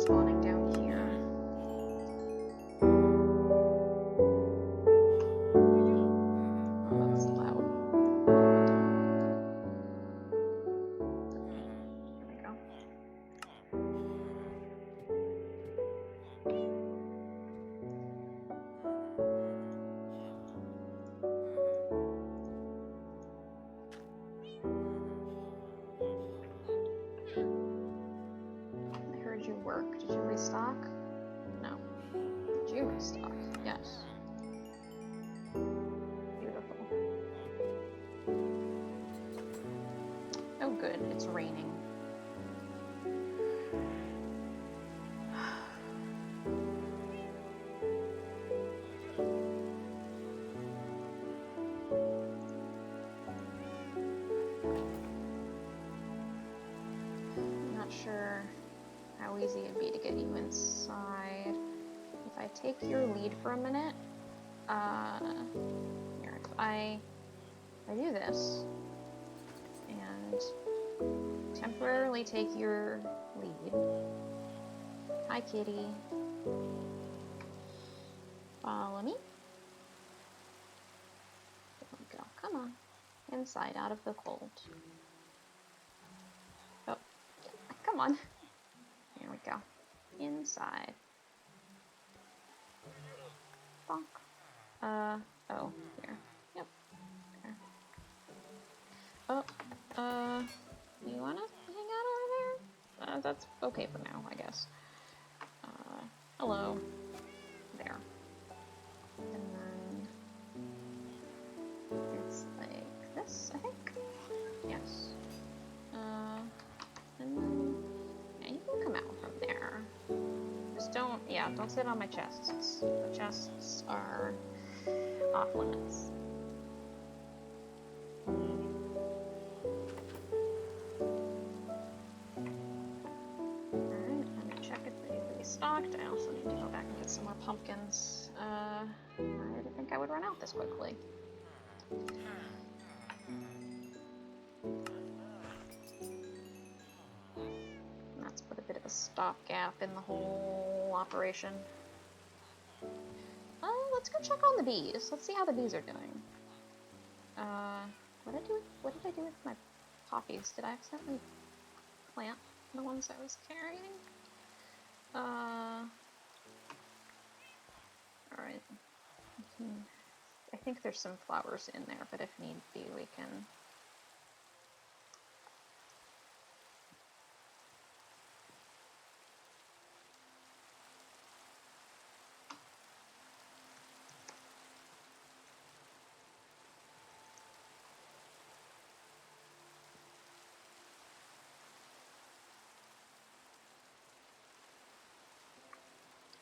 spawning down here. Oh, that's loud. There we go. I heard you work. Did you restock? No. Did you restock? Yes. Beautiful. Oh good, it's raining. I'm not sure how easy it'd be to get you inside. If I take your lead for a minute, here, if I do this and temporarily take your lead. Hi, kitty. Follow me. There we go. Come on. Inside, out of the cold. Oh, come on. There we go. Inside. Bonk. Oh, here. Yep. There. Oh, you wanna hang out over there? That's okay for now, I guess. Hello. There. And then it's like this, I think. Yes. And then yeah, you can come out from there. Just don't sit on my chests. The chests are off limits. Alright, I'm gonna check if they've restocked. I also need to go back and get some more pumpkins. I didn't think I would run out this quickly. That's put a bit of a stopgap in the whole operation. Let's go check on the bees. Let's see how the bees are doing. What did I do with my poppies? Did I accidentally plant the ones I was carrying? Alright. I think there's some flowers in there, but if need be, we can...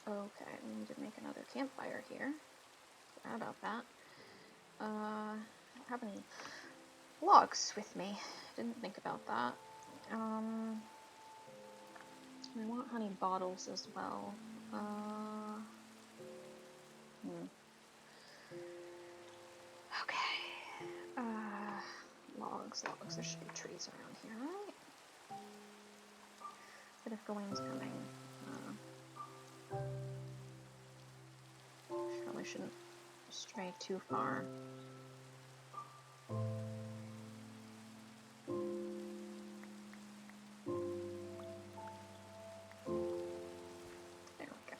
Okay, we need to make another campfire here. Forgot about that. I don't have any logs with me. Didn't think about that. I want honey bottles as well. Okay. Logs. There should be trees around here, right? But if Gawaine's coming, probably shouldn't stray too far. There we go.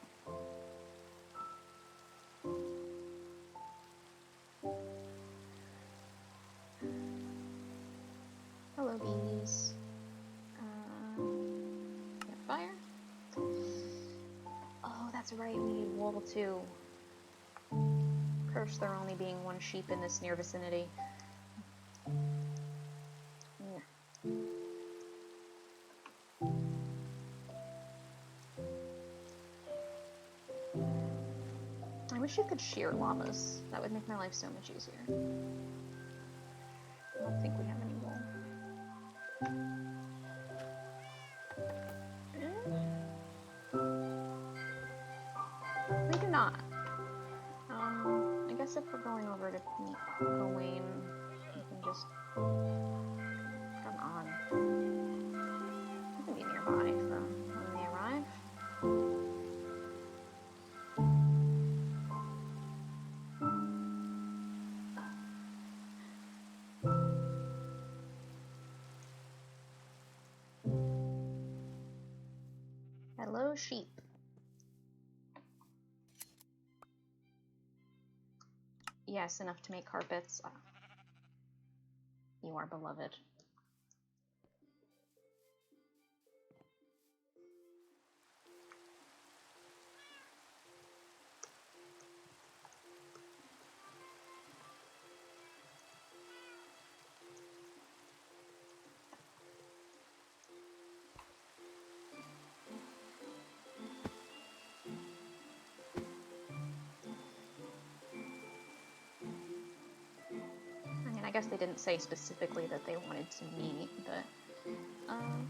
Hello, bees. Got fire? Oh, that's right, we need wool too. Curse there only being one sheep in this near vicinity. Yeah. I wish you could shear llamas. That would make my life so much easier. I don't think we have any wool. We do not. I guess if we're going over to meet Gawain, we can just... Come on. We can be nearby for when they arrive. Hello, sheep. Yes, enough to make carpets. You are beloved. I guess they didn't say specifically that they wanted to meet, but alright.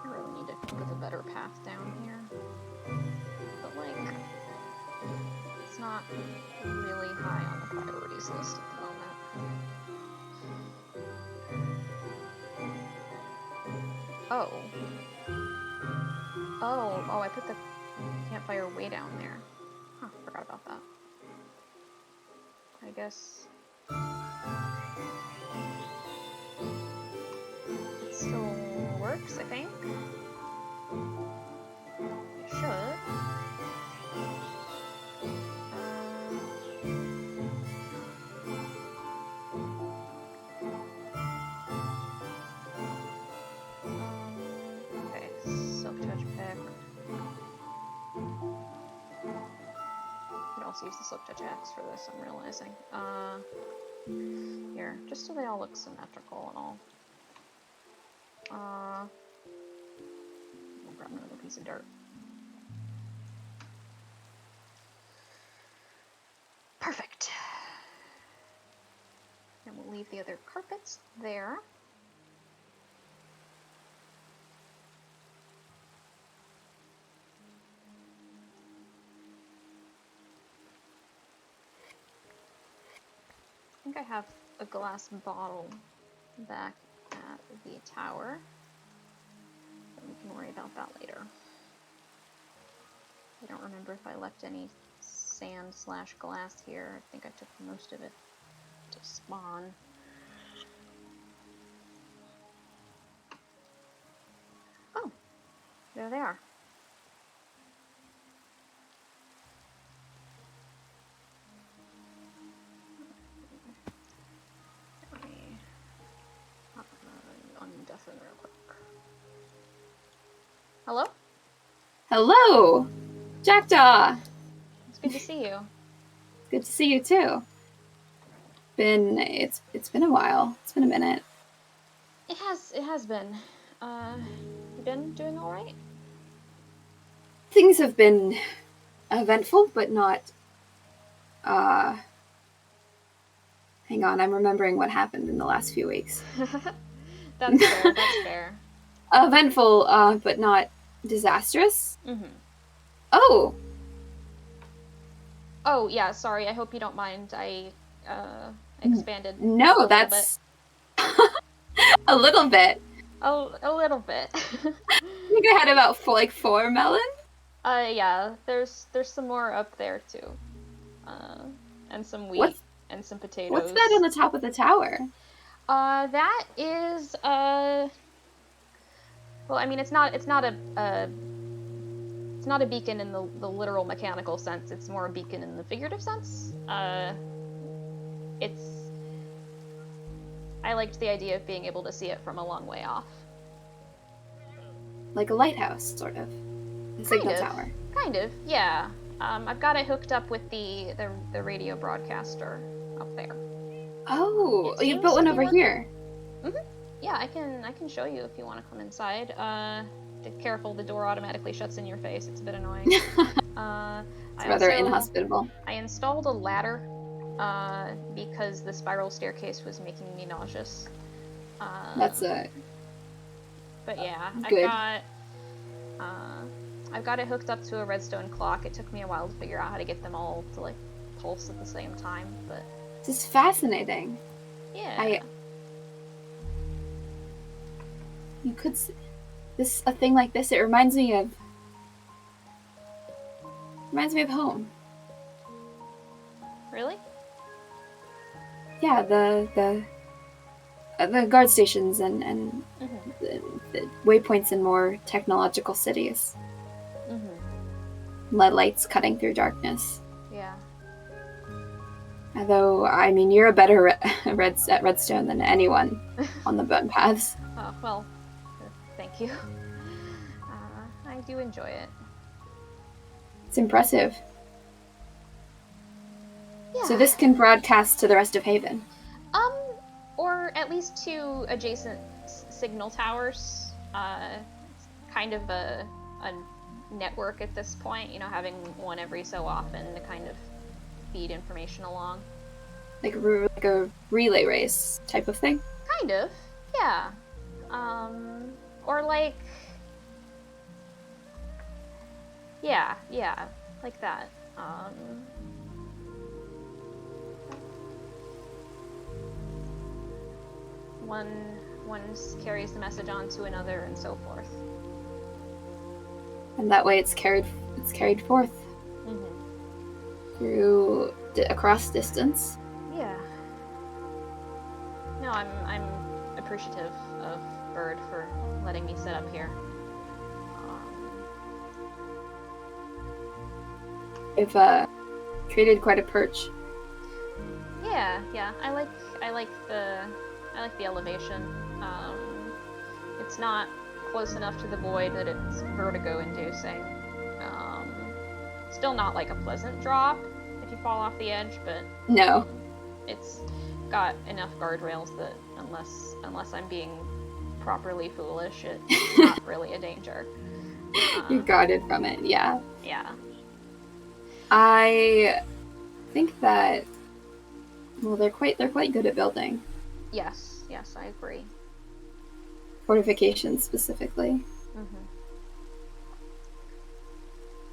I really need to think of a better path down here. But, like, it's not really high on the priorities list at the moment. Oh, I put the campfire way down there. Huh, forgot about that. I guess it still works, I think. It should. Okay, silk touch pick. I could also use the silk touch axe for this, I'm realizing. Here, just so they all look symmetrical and all. I'll grab another piece of dirt. Perfect. And we'll leave the other carpets there. I think I have a glass bottle back at the tower. But we can worry about that later. I don't remember if I left any sand/glass here. I think I took most of it to spawn. Oh, there they are. Let me hop on Deafen real quick. Hello? Hello, Jackdaw. It's good to see you. Good to see you too. It's been a while. It's been a minute. It has been. You been doing all right? Things have been eventful, but not. Hang on, I'm remembering what happened in the last few weeks. That's fair. That's fair. Eventful, but not disastrous. Mm-hmm. Oh. Oh yeah. Sorry. I hope you don't mind. I expanded. No, that's a little bit. A little bit. I think I had about 4 melon. Yeah. There's some more up there too. And some wheat and some potatoes. What's that on the top of the tower? That is well, I mean, it's not a beacon in the literal mechanical sense. It's more a beacon in the figurative sense. I liked the idea of being able to see it from a long way off. Like a lighthouse, sort of. A signal tower. Kind of, yeah. I've got it hooked up with the radio broadcaster up there. Oh, you built one over here. Mm-hmm. Yeah, I can show you if you want to come inside. Careful, the door automatically shuts in your face. It's a bit annoying. It's rather inhospitable. I installed a ladder because the spiral staircase was making me nauseous. That's But yeah, good. I've got it hooked up to a redstone clock. It took me a while to figure out how to get them all to, like, pulse at the same time, but... This is fascinating. Yeah. You could... a thing like this, it reminds me of... home. Really? Yeah, the guard stations and the waypoints in more technological cities. LED lights cutting through darkness. Yeah. Although, I mean, you're a better at Redstone than anyone on the button paths. Oh, well, thank you. I do enjoy it. It's impressive. Yeah. So this can broadcast to the rest of Haven? Or at least to adjacent signal towers. Kind of a network at this point, you know, having one every so often to kind of feed information along. Like a relay race type of thing? Kind of, yeah. Or like... Yeah, like that. One carries the message on to another, and so forth. And that way it's carried forth through across distance. Yeah. No, I'm appreciative of Bird for letting me set up here. We've created quite a perch. Yeah. I like the elevation. It's not close enough to the void that it's vertigo-inducing. Still not like a pleasant drop if you fall off the edge, but no, it's got enough guardrails that unless I'm being properly foolish, it's not really a danger. You're guarded from it, yeah. Yeah. I think that they're quite good at building. Yes, I agree. Fortifications specifically.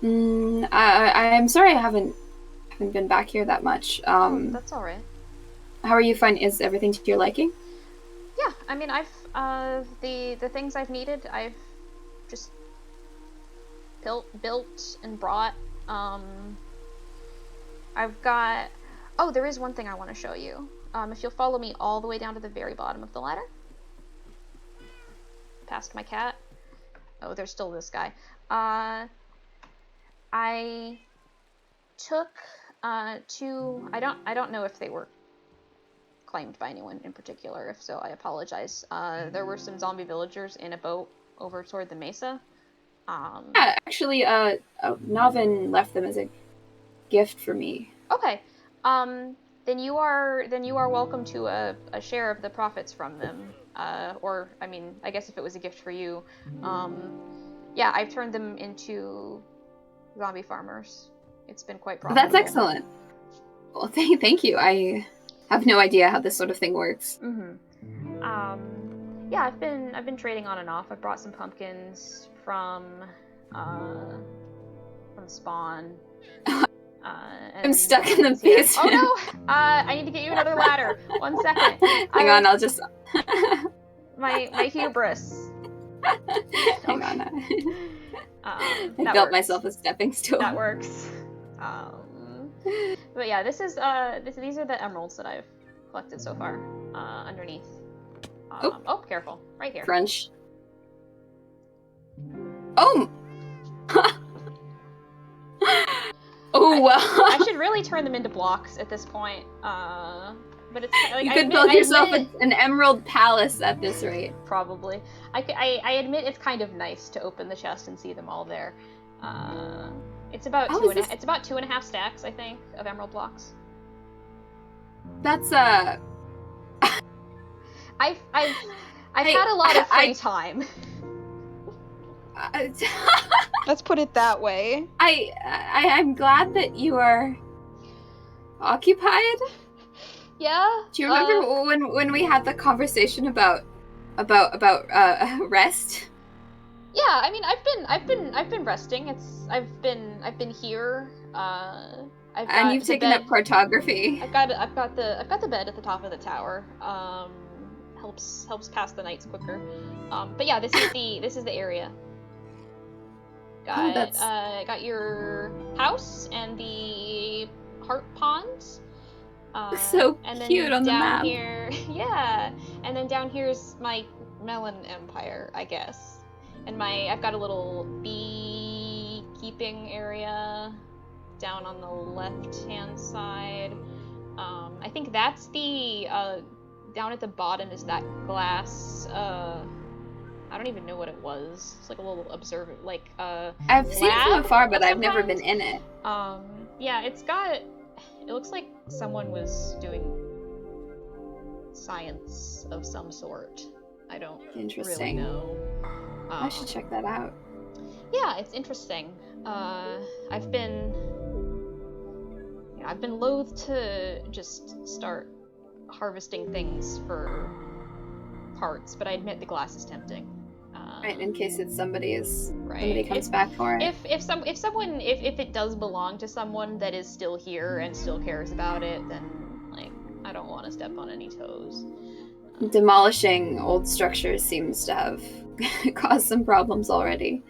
I'm sorry I haven't been back here that much. That's all right. How are you finding? Is everything to your liking? Yeah, I mean, I've the things I've needed, I've just built and brought. I've got. Oh, there is one thing I want to show you. If you'll follow me all the way down to the very bottom of the ladder, past my cat. Oh, there's still this guy. I took two. I don't know if they were claimed by anyone in particular. If so, I apologize. There were some zombie villagers in a boat over toward the mesa. Yeah, actually, Navin left them as a gift for me. Okay. Then you are welcome to a share of the profits from them. Or, I mean, I guess if it was a gift for you. Yeah, I've turned them into zombie farmers. It's been quite profitable. That's excellent. Well, thank you. I have no idea how this sort of thing works. Yeah, I've been trading on and off. I brought some pumpkins from Spawn. I'm stuck in the basement. Oh no! I need to get you another ladder. 1 second. Hang on, I'll just... my hubris. Hang on. I built works. Myself a stepping stool. That works. But yeah, these are the emeralds that I've collected so far. Underneath. Oh, careful! Right here. Crunch. Oh. Oh wow! I should really turn them into blocks at this point. But it's like you could build yourself an emerald palace at this rate. Probably. I admit it's kind of nice to open the chest and see them all there. It's about it's about 2.5 stacks, I think, of emerald blocks. That's I've had a lot of free time. Let's put it that way. I'm glad that you are occupied. Yeah. Do you remember when we had the conversation about rest? Yeah, I mean, I've been resting. I've been here. I've got And you've the taken bed. up cartography. I've got the bed at the top of the tower. Helps pass the nights quicker. But yeah, this is the area. Oh, that's Got your house and the heart pond. so And cute then on the down map. here, yeah. And then down here's my melon empire, I guess. And I've got a little beekeeping area down on the left-hand side. I think that's the down at the bottom is that glass. I don't even know what it was. It's like a little observer, like I've seen it from afar, but of I've some never kind. been in it. Yeah, it's got. It looks like someone was doing science of some sort. I don't really know. I should check that out. Yeah, it's interesting. I've been loath to just start harvesting things for parts, but I admit the glass is tempting. Right, in case it's somebody Right. comes back for it. If it does belong to someone that is still here and still cares about it, then like I don't want to step on any toes. Demolishing old structures seems to have caused some problems already.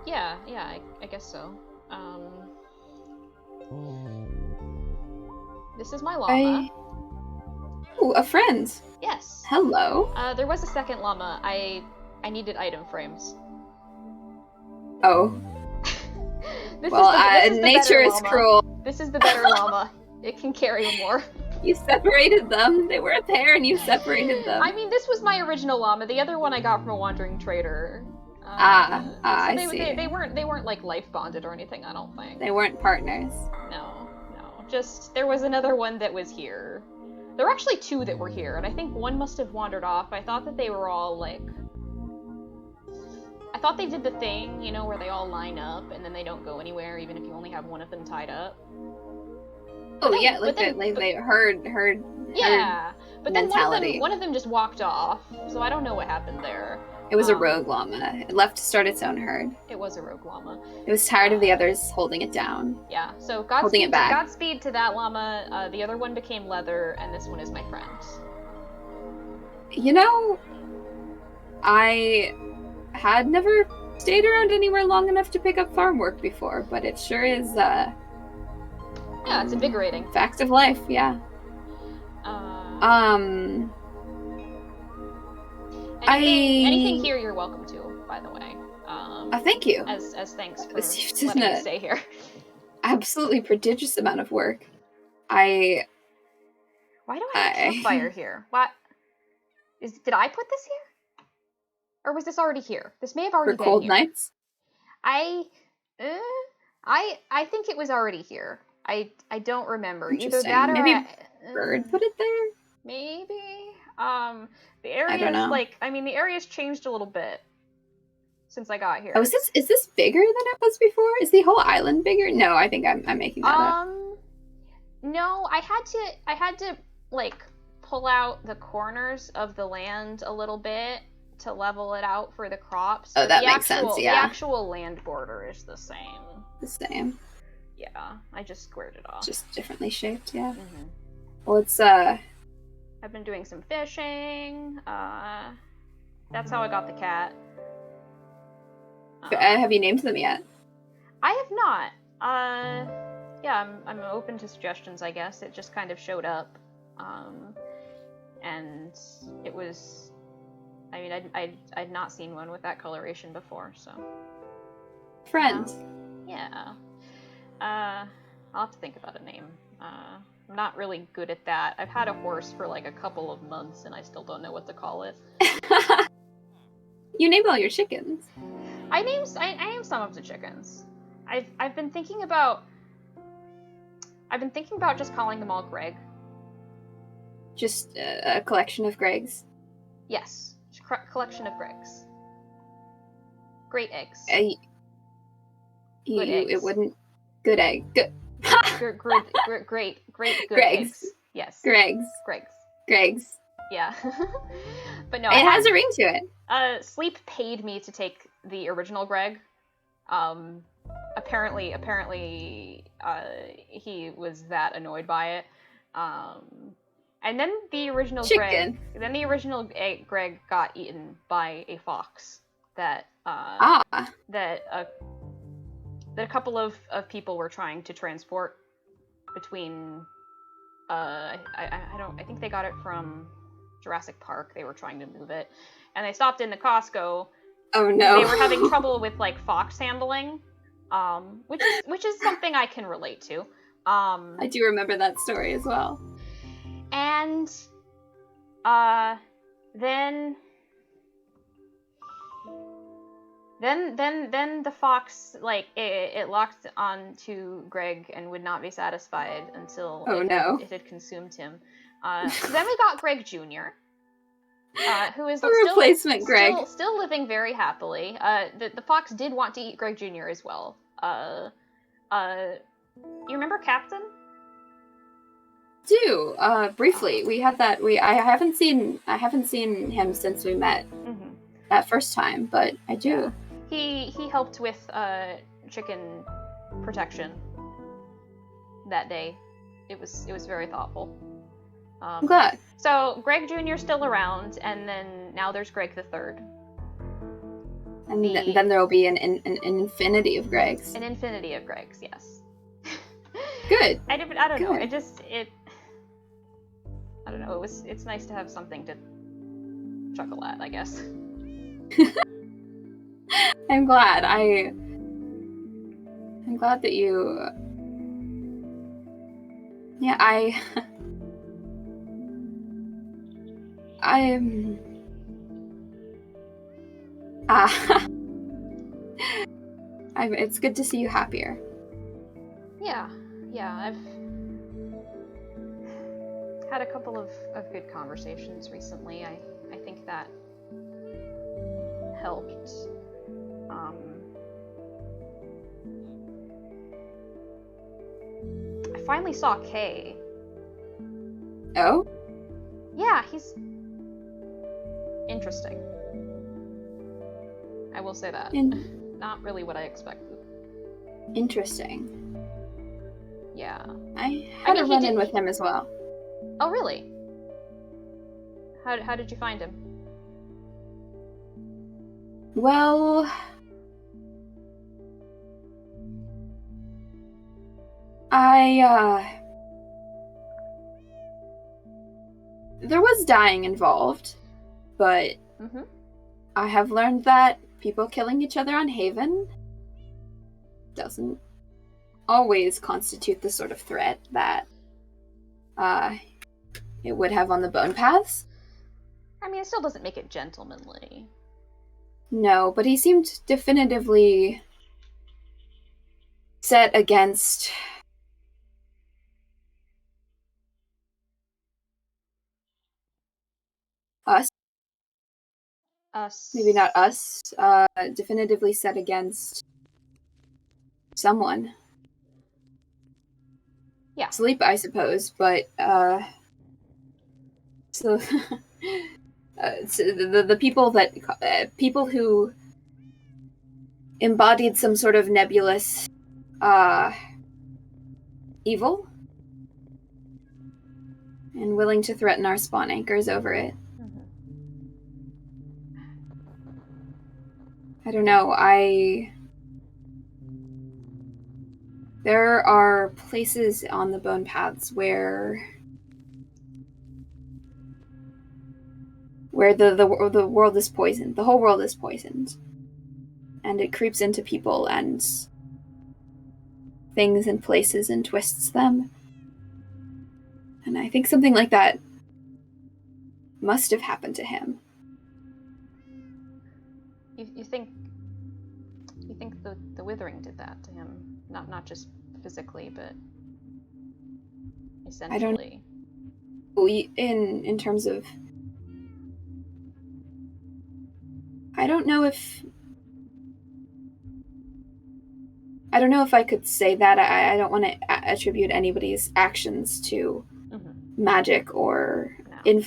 Yeah, I guess so. This is my llama. Ooh, a friend. Yes. Hello. There was a second llama. I needed item frames. Oh. Nature is cruel. This is the better llama. It can carry more. You separated them. They were a pair, and you separated them. I mean, this was my original llama. The other one I got from a wandering trader. I see. They weren't like life bonded or anything. I don't think. They weren't partners. No. Just there was another one that was here. There were actually two that were here, and I think one must have wandered off. I thought that they were all like. I thought they did the thing, you know, where they all line up and then they don't go anywhere, even if you only have one of them tied up. Oh yeah, they herd. Yeah, but then mentality. one of them just walked off, so I don't know what happened there. It was a rogue llama. It left to start its own herd. It was a rogue llama. It was tired of the others holding it down. Yeah, so Godspeed to that llama. The other one became leather, and this one is my friend. You know, I had never stayed around anywhere long enough to pick up farm work before, but it sure is, yeah, it's invigorating. Fact of life, yeah. Anything here you're welcome to, by the way. Thank you. As thanks for letting me stay here. Absolutely prodigious amount of work. Why do I have a campfire here? What? Did I put this here? Or was this already here? This may have already been here. For cold nights? I think it was already here. I don't remember. Either that or maybe bird put it there? Maybe. The area's area's changed a little bit since I got here. Oh, is this bigger than it was before? Is the whole island bigger? No, I think I'm making that up. No, I had to like pull out the corners of the land a little bit to level it out for the crops. Oh, that makes sense, yeah. The actual land border is the same. The same. Yeah, I just squared it off. Just differently shaped, yeah. Mm-hmm. Well, it's, I've been doing some fishing. That's how I got the cat. Have you named them yet? I have not. Yeah, I'm open to suggestions, I guess. It just kind of showed up. And it was... I mean, I'd not seen one with that coloration before, so... Friend. Yeah. I'll have to think about a name. I'm not really good at that. I've had a horse for like a couple of months, and I still don't know what to call it. You named all your chickens. I named some of the chickens. I've been thinking about just calling them all Greg. Just a collection of Gregs. Yes, collection of Gregs. Great eggs. Good eggs. It wouldn't. Good egg. Good. great good Gregs. eggs. Yes. Gregs. Gregs. Gregs. Yeah. But no, It has a ring to it. Sleep paid me to take the original Greg. Um, apparently, he was that annoyed by it. And then the original Chicken. Greg got eaten by a fox that that a couple of people were trying to transport between. I think they got it from Jurassic Park. They were trying to move it, and they stopped in the Costco. Oh no. They were having trouble with like fox handling, which is something I can relate to. I do remember that story as well. And then the fox, like, it locked onto Greg and would not be satisfied until it had consumed him. So then we got Greg Jr., who is replacement Greg. Still living very happily. The fox did want to eat Greg Jr. as well. You remember Captain? Briefly. We had that. I haven't seen him since we met that first time, but I do. Yeah. He helped with chicken protection that day. It was very thoughtful. I'm glad. So Greg Jr. still around, and then now there's Greg the Third. And then there will be an infinity of Gregs. An infinity of Gregs, yes. Good. I don't know. I don't know. It's nice to have something to chuckle at, I guess. I'm glad. I'm glad that you. Yeah, it's good to see you happier. Yeah, I've had a couple of good conversations recently. I think that helped. I finally saw Kay. Oh? Yeah, he's interesting. I will say that. Not really what I expected. Interesting. Yeah. I had a run-in with him as well. Oh, really? How did you find him? Well, there was dying involved, but I have learned that people killing each other on Haven doesn't always constitute the sort of threat that it would have on the Bone Paths. I mean, it still doesn't make it gentlemanly. No, but he seemed definitively set against us. Maybe not us. Definitively set against someone. Yeah. Sleep, I suppose, but so the people who embodied some sort of nebulous evil and willing to threaten our spawn anchors over it. I don't know. There are places on the Bone Paths where the world is poisoned. The whole world is poisoned. And it creeps into people and things and places and twists them. And I think something like that must have happened to him. You think the Withering did that to him? Not just physically, but essentially. In terms of, I don't know if I could say that. I don't want to attribute anybody's actions to magic or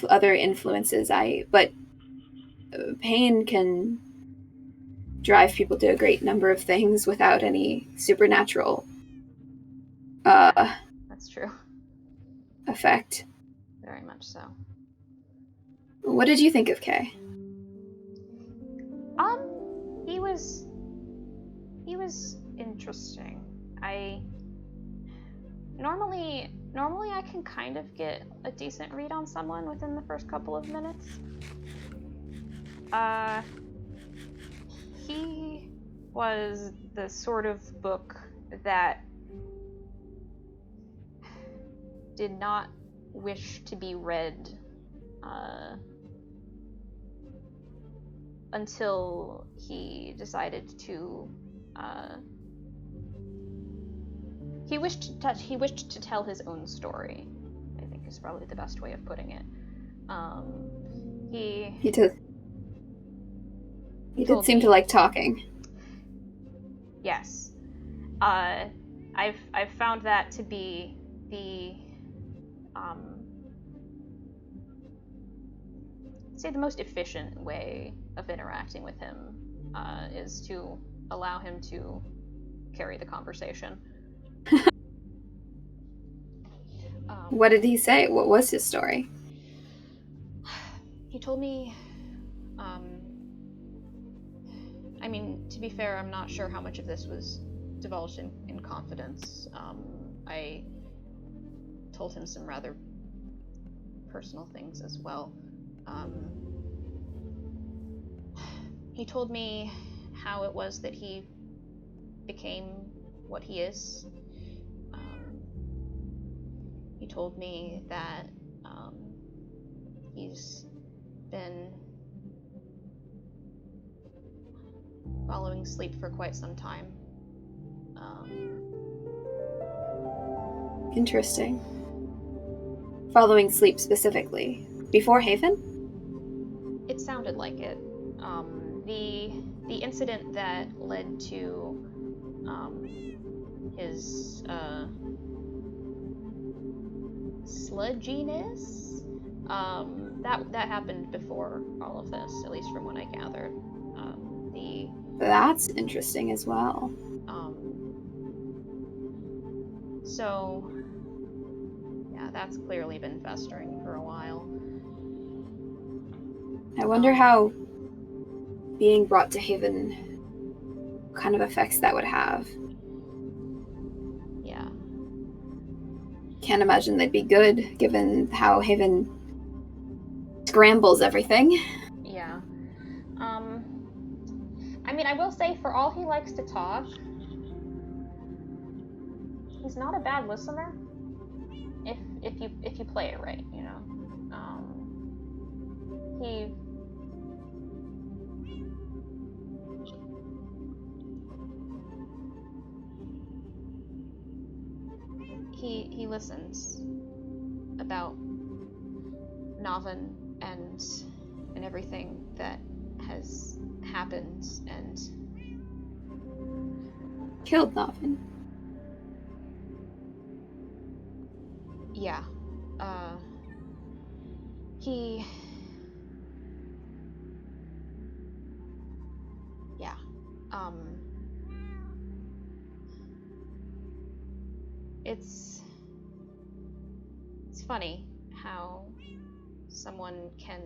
other influences. But pain can drive people to a great number of things without any supernatural that's true. Effect. Very much so. What did you think of Kay? He was interesting. Normally I can kind of get a decent read on someone within the first couple of minutes. He was the sort of book that did not wish to be read until he decided to he wished to tell his own story, I think is probably the best way of putting it. He did seem to like talking. Yes. I've found that to be the say the most efficient way of interacting with him is to allow him to carry the conversation. What did he say? What was his story? He told me, I mean, to be fair, I'm not sure how much of this was divulged in confidence. I told him some rather personal things as well. He told me how it was that he became what he is. He told me that he's been following sleep for quite some time. Interesting. Following sleep specifically. Before Haven? It sounded like it. The incident that led to his sludginess, that happened before all of this, at least from what I gathered. That's interesting as well. So, yeah, that's clearly been festering for a while. I wonder how being brought to Haven, what kind of effects that would have. Yeah. Can't imagine they'd be good, given how Haven scrambles everything. Yeah. I mean, I will say, for all he likes to talk, he's not a bad listener. If you play it right, you know. He listens about Navan and everything that has happened and killed Navan. Yeah. Yeah. It's funny how someone can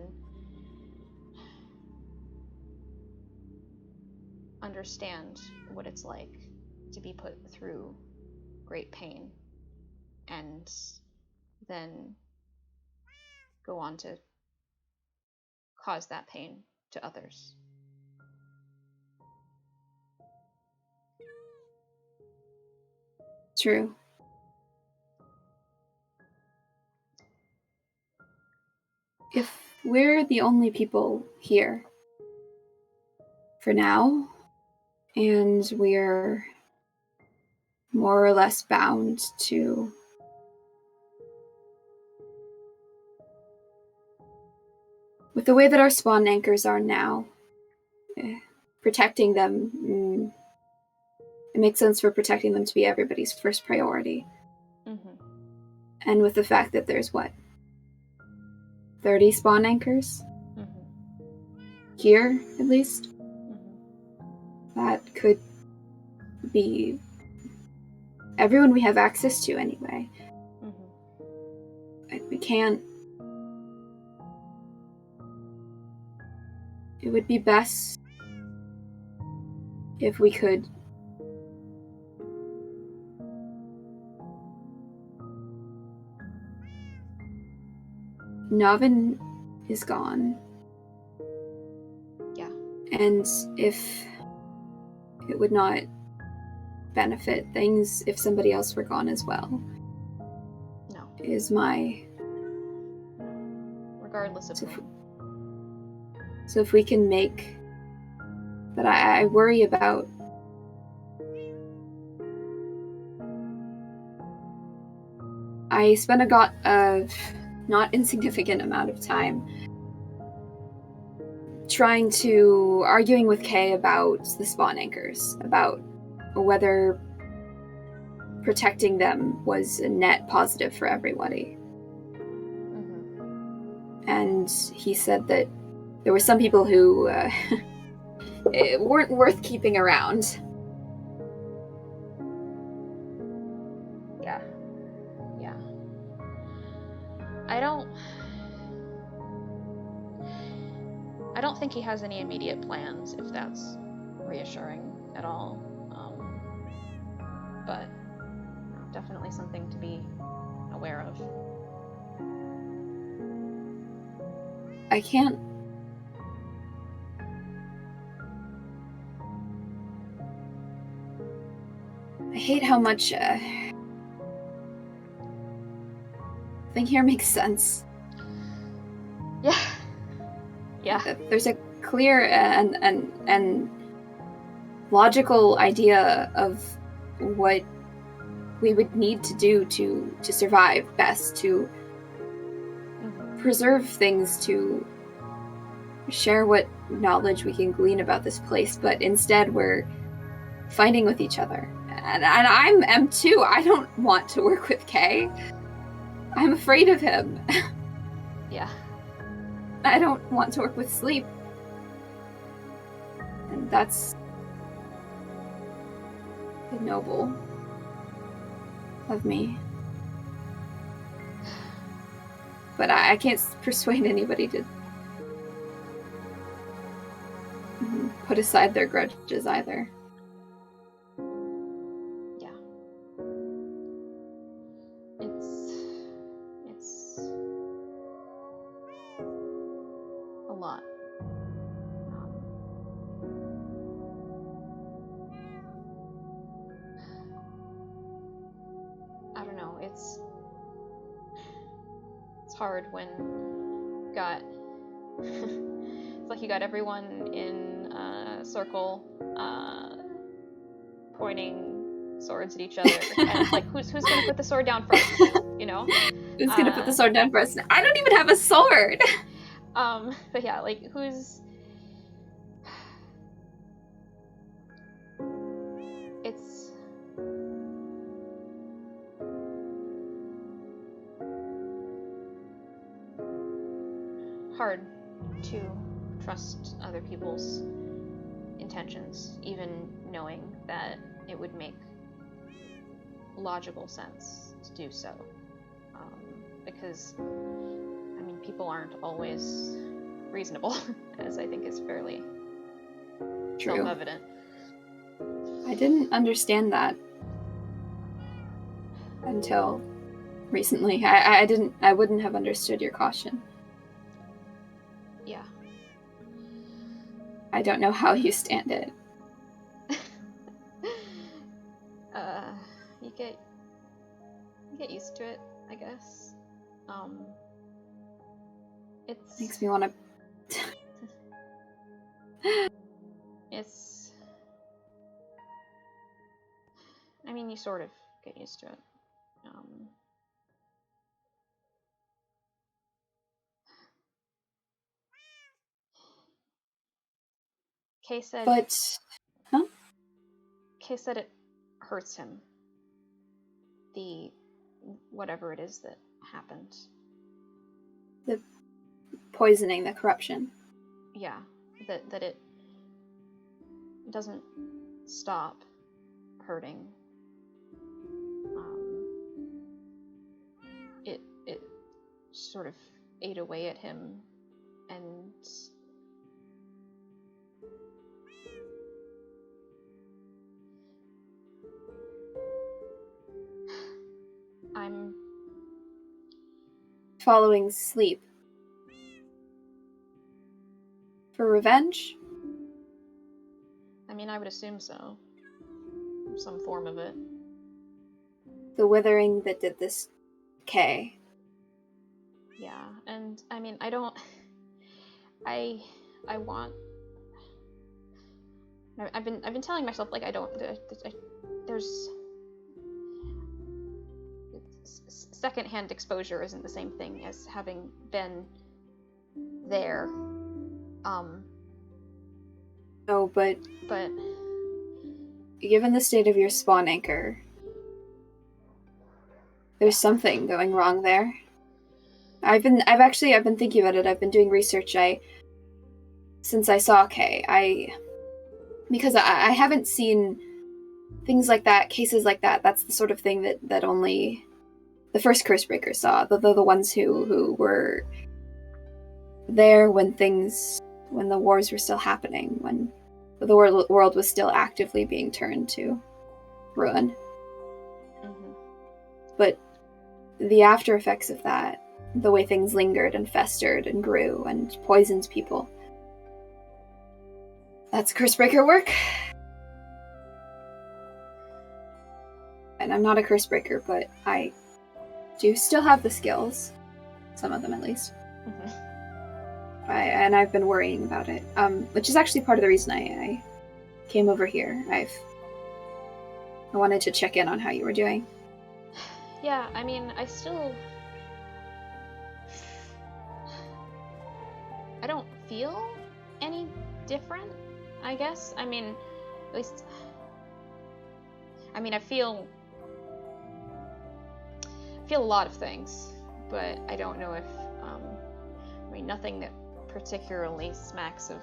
understand what it's like to be put through great pain and then go on to cause that pain to others. True. If we're the only people here for now, and we're more or less bound to with the way that our spawn anchors are now, protecting them, it makes sense for protecting them to be everybody's first priority. Mm-hmm. And with the fact that there's 30 spawn anchors. Mm-hmm. Here, at least. Mm-hmm. That could be everyone we have access to anyway. Mm-hmm. We can't. It would be best if we could Navin is gone. Yeah. And if it would not benefit things if somebody else were gone as well. No. Is my... Regardless of So if we can make... But I worry about... I spent a not insignificant amount of time arguing with Kay about the spawn anchors, about whether protecting them was a net positive for everybody. Mm-hmm. And he said that there were some people who weren't worth keeping around. Yeah. Yeah. I don't think he has any immediate plans, if that's reassuring at all. But definitely something to be aware of. I can't... I hate how much thing here makes sense. Yeah. Yeah. There's a clear and logical idea of what we would need to do to survive best, to preserve things, to share what knowledge we can glean about this place, but instead we're fighting with each other. And I'm M2. I don't want to work with Kay. I'm afraid of him. Yeah. I don't want to work with Sleep. And that's noble of me. But I can't persuade anybody to put aside their grudges either. Yeah. It's a lot. I don't know, it's hard when you got it's like you got everyone in a circle pointing swords at each other, and it's like who's gonna put the sword down first, you know? Who's gonna put the sword down first? I don't even have a sword. But yeah, like who's... It's hard to trust other people's intentions, even knowing that it would make logical sense to do so. Because, I mean, people aren't always reasonable, as I think is fairly self-evident. I didn't understand that until recently. I wouldn't have understood your caution. Yeah. I don't know how you stand it. You get used to it, I guess. It makes me want to... I mean, you sort of get used to it. Kay said... But... Huh? Kay said it hurts him. Whatever it is that happened. poisoning the corruption. Yeah, that it doesn't stop hurting. It sort of ate away at him, and I'm following sleep. For revenge? I mean, I would assume so. Some form of it. The withering that did this, Kay. Yeah, and I mean, I don't. I want. I've been telling myself like I don't. There's secondhand exposure isn't the same thing as having been there. No, but But given the state of your spawn anchor, there's something going wrong there. I've been thinking about it. I've been doing research. Since I saw Kay, because I haven't seen things like that, cases like that. That's the sort of thing that only the first curse breakers saw. The ones who were there when the wars were still happening, when the world was still actively being turned to ruin. Mm-hmm. But the after effects of that, the way things lingered and festered and grew and poisoned people, that's Cursebreaker work. And I'm not a Cursebreaker, but I do still have the skills. Some of them, at least. Mm-hmm. I've been worrying about it, which is actually part of the reason I came over here. I wanted to check in on how you were doing. Yeah, I mean, I don't feel any different, I guess. I mean, at least... I mean, I feel a lot of things, but I don't know if... I mean, nothing that particularly smacks of...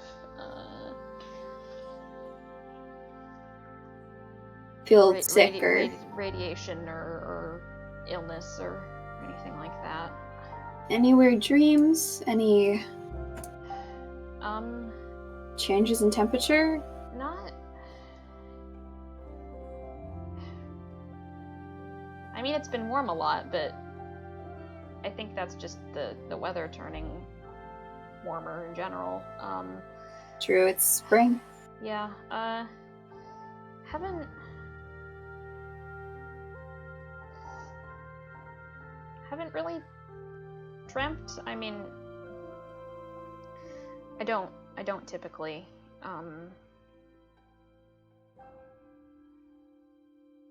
Feel sick or... radiation or illness or anything like that. Any weird dreams? Any... changes in temperature? Not... I mean, it's been warm a lot, but I think that's just the weather turning warmer in general. True, it's spring. Yeah, haven't really dreamt. I mean, I don't typically.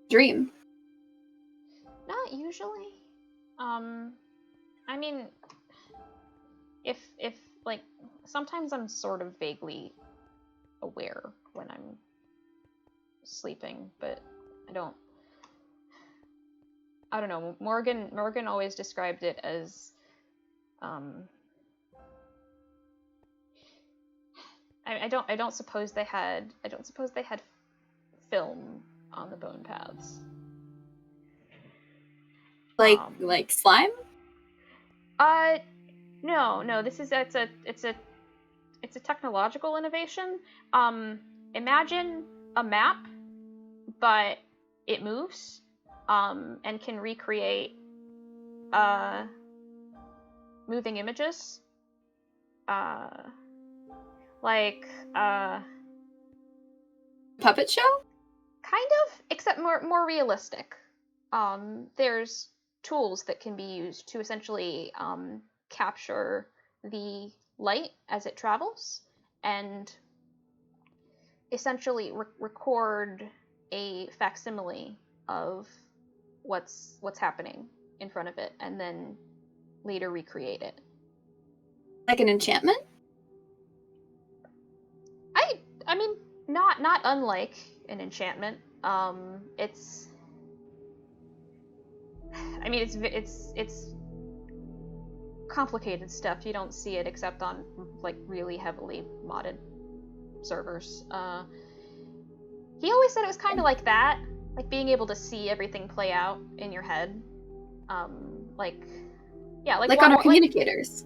Dream. Not usually. I mean, if like, sometimes I'm sort of vaguely aware when I'm sleeping, but I don't know. Morgan always described it as I don't suppose they had film on the bone paths. Like slime? No. It's a technological innovation. Imagine a map, but it moves, and can recreate moving images. Like Puppet show? Kind of, except more realistic. There's tools that can be used to essentially capture the light as it travels and essentially record a facsimile of what's happening in front of it, and then later recreate it. Like an enchantment? I mean, not unlike an enchantment. It's complicated stuff. You don't see it except on like really heavily modded servers. He always said it was kind of like that, like being able to see everything play out in your head. Like on our communicators.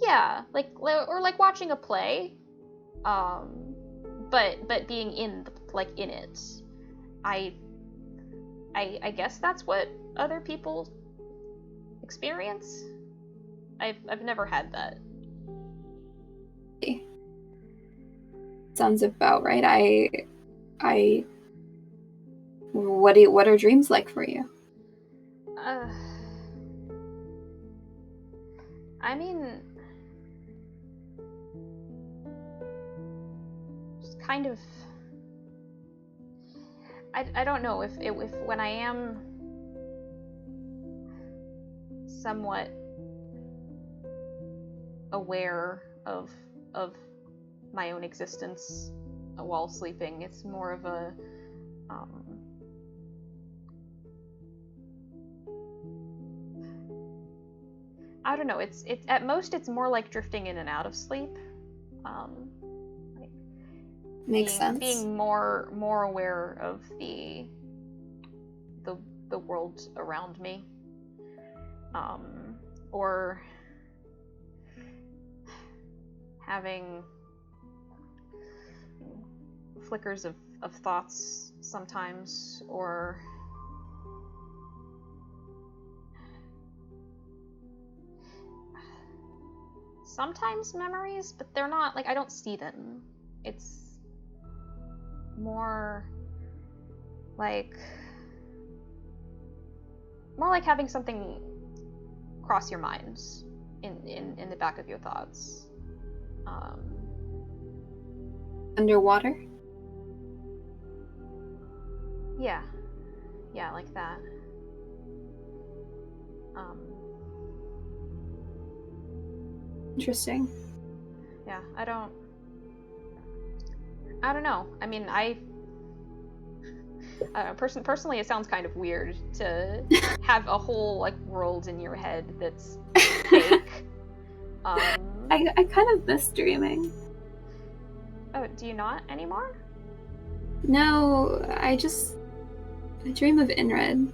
Or like watching a play, but being in it. I guess that's what other people experience. I've never had that. Sounds about right. What are dreams like for you? I mean, just kind of. I don't know if when I am somewhat aware of my own existence while sleeping, it's more of a I don't know. It's at most it's more like drifting in and out of sleep. Makes sense. Being more aware of the world around me, or having flickers of thoughts sometimes, or sometimes memories, but they're not like I don't see them. It's more like having something cross your mind in the back of your thoughts. Underwater? Yeah, like that. Interesting. Yeah, I don't know. I mean, personally, it sounds kind of weird to have a whole like world in your head that's fake. I kind of miss dreaming. Oh, do you not anymore? No, I dream of InRed.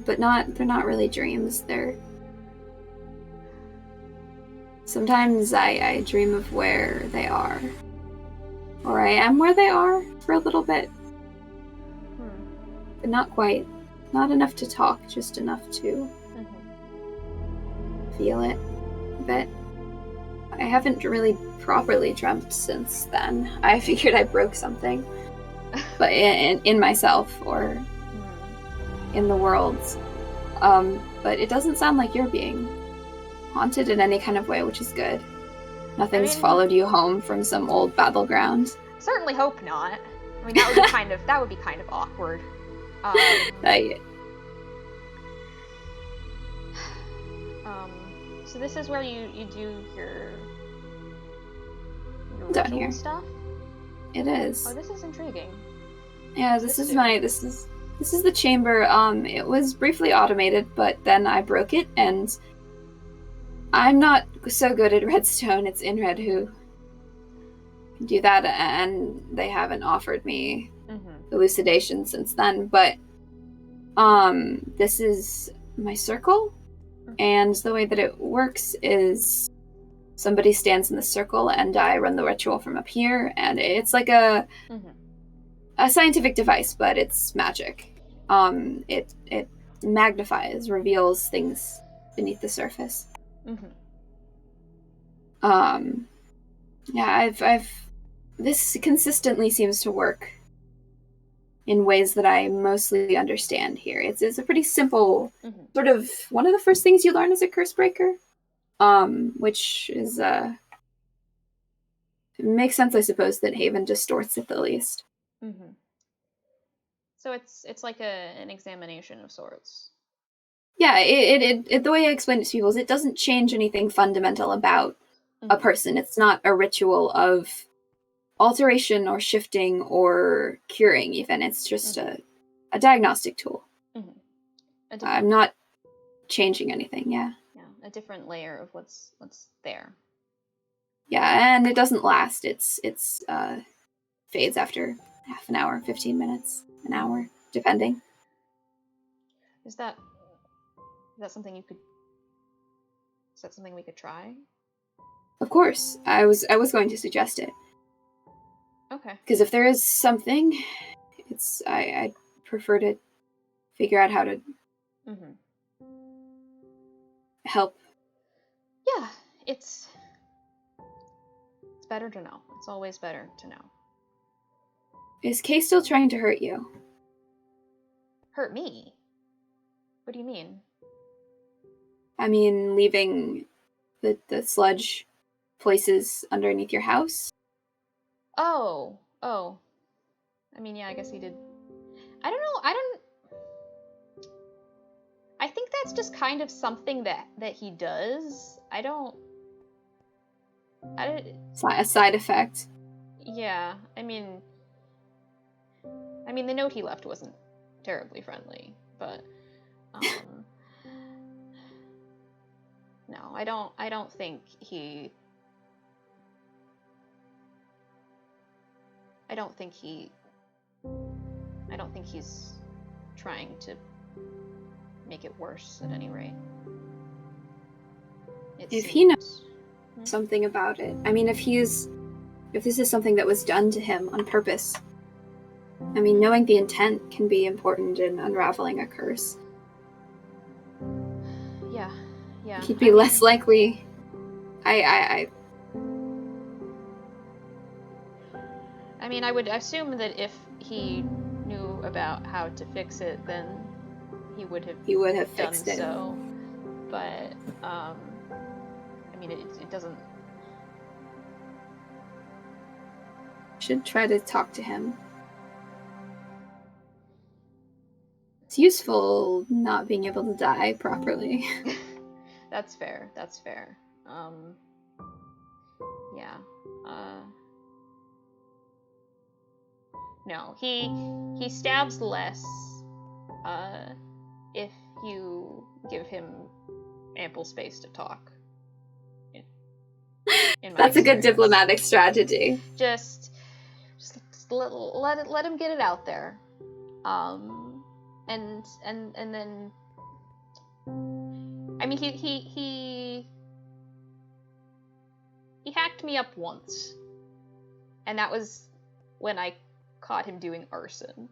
But they're not really dreams. Sometimes I dream of where they are. Or I am where they are for a little bit. But not quite. Not enough to talk, just enough to feel it a bit. I haven't really properly dreamt since then. I figured I broke something. But in myself or in the world. But it doesn't sound like you're being haunted in any kind of way, which is good. Nothing's followed you home from some old battleground. Certainly hope not. I mean, that would be kind of awkward. So this is where you do your down ritual here stuff? It is. Oh, this is intriguing. Yeah, this is the chamber. It was briefly automated, but then I broke it, and I'm not so good at redstone. It's InRed who can do that, and they haven't offered me elucidation since then. But this is my circle, and the way that it works is somebody stands in the circle, and I run the ritual from up here, and it's like a scientific device, but it's magic. It magnifies, reveals things beneath the surface. This consistently seems to work in ways that I mostly understand here. It's a pretty simple sort of one of the first things you learn as a curse breaker, which is it makes sense, I suppose, that Haven distorts it the least. So it's like an examination of sorts. Yeah, it the way I explain it to people is it doesn't change anything fundamental about a person. It's not a ritual of alteration or shifting or curing even. It's just a diagnostic tool. I'm not changing anything, yeah. a different layer of what's there. Yeah, and it doesn't last. It's fades after half an hour, 15 minutes, an hour, depending. Is that something you could? Is that something we could try? Of course, I was going to suggest it. Okay. Because if there is something, it's I prefer to figure out how to help. Yeah, it's better to know. It's always better to know. Is Kay still trying to hurt you? Hurt me? What do you mean? I mean, leaving the sludge places underneath your house? Oh. I mean, yeah, I guess he did. I don't know. I think that's just kind of something that he does. A side effect. Yeah, I mean, the note he left wasn't terribly friendly, but no, I don't think he. I don't think he's trying to make it worse at any rate. If he knows something about it, I mean, if this is something that was done to him on purpose, I mean, knowing the intent can be important in unraveling a curse. Yeah. He'd be less likely. I mean, I would assume that if he knew about how to fix it, then he would have fixed it. So, but I mean, it doesn't. Should try to talk to him. It's useful not being able to die properly. That's fair. Yeah. No, he stabs less if you give him ample space to talk. That's a good diplomatic strategy. Just let him get it out there, and then I mean he hacked me up once, and that was when I caught him doing arson.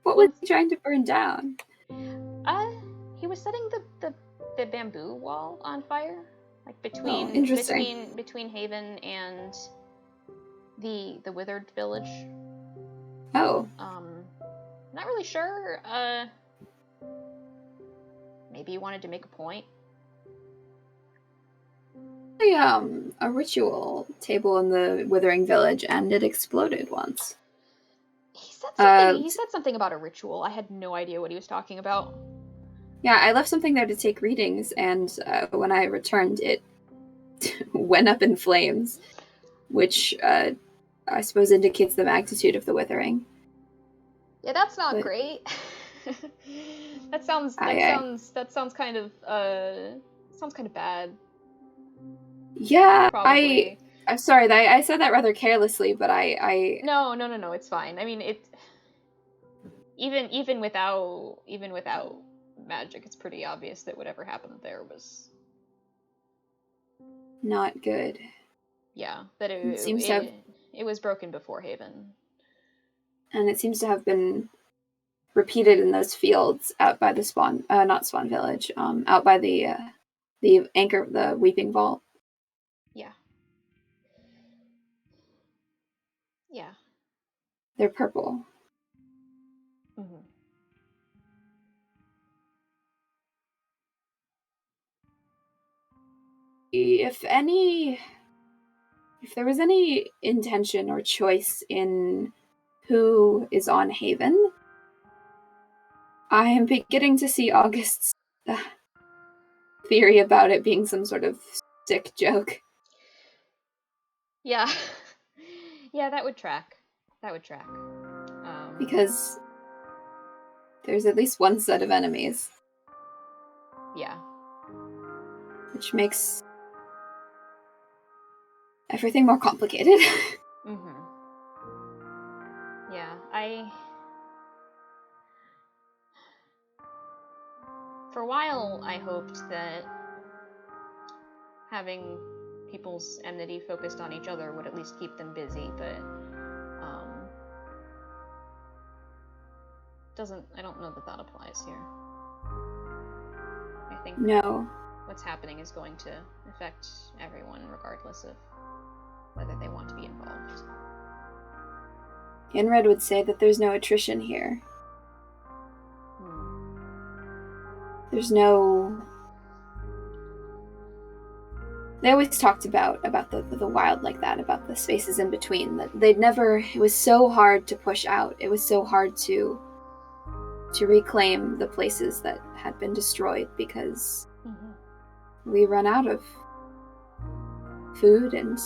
What was he trying to burn down? He was setting the bamboo wall on fire, like between Haven and the withered village. Oh. Not really sure. Maybe he wanted to make a point. A ritual table in the withering village, and it exploded once. He said something about a ritual. I had no idea what he was talking about. Yeah, I left something there to take readings, and when I returned, it went up in flames, which I suppose indicates the magnitude of the withering. Yeah, that's not great. That sounds kind of bad. Yeah, probably. I'm sorry, I said that rather carelessly, but No, it's fine. I mean, it even without magic, it's pretty obvious that whatever happened there was not good. Yeah, that it was broken before Haven. And it seems to have been repeated in those fields out by the not Spawn Village, out by the anchor, the Weeping Vault. Yeah. Yeah. They're purple. Mm-hmm. If there was any intention or choice in who is on Haven, I am beginning to see August's theory about it being some sort of sick joke. Yeah. Yeah, that would track. Because there's at least one set of enemies. Yeah. Which makes everything more complicated. Mm-hmm. Yeah, for a while, I hoped that having people's enmity focused on each other would at least keep them busy, but I don't know that applies here. I think no. what's happening is going to affect everyone regardless of whether they want to be involved. GawaininRed would say that there's no attrition here. There's no... They always talked about the wild like that, about the spaces in between. That they'd never... It was so hard to push out. It was so hard to reclaim the places that had been destroyed because we run out of food and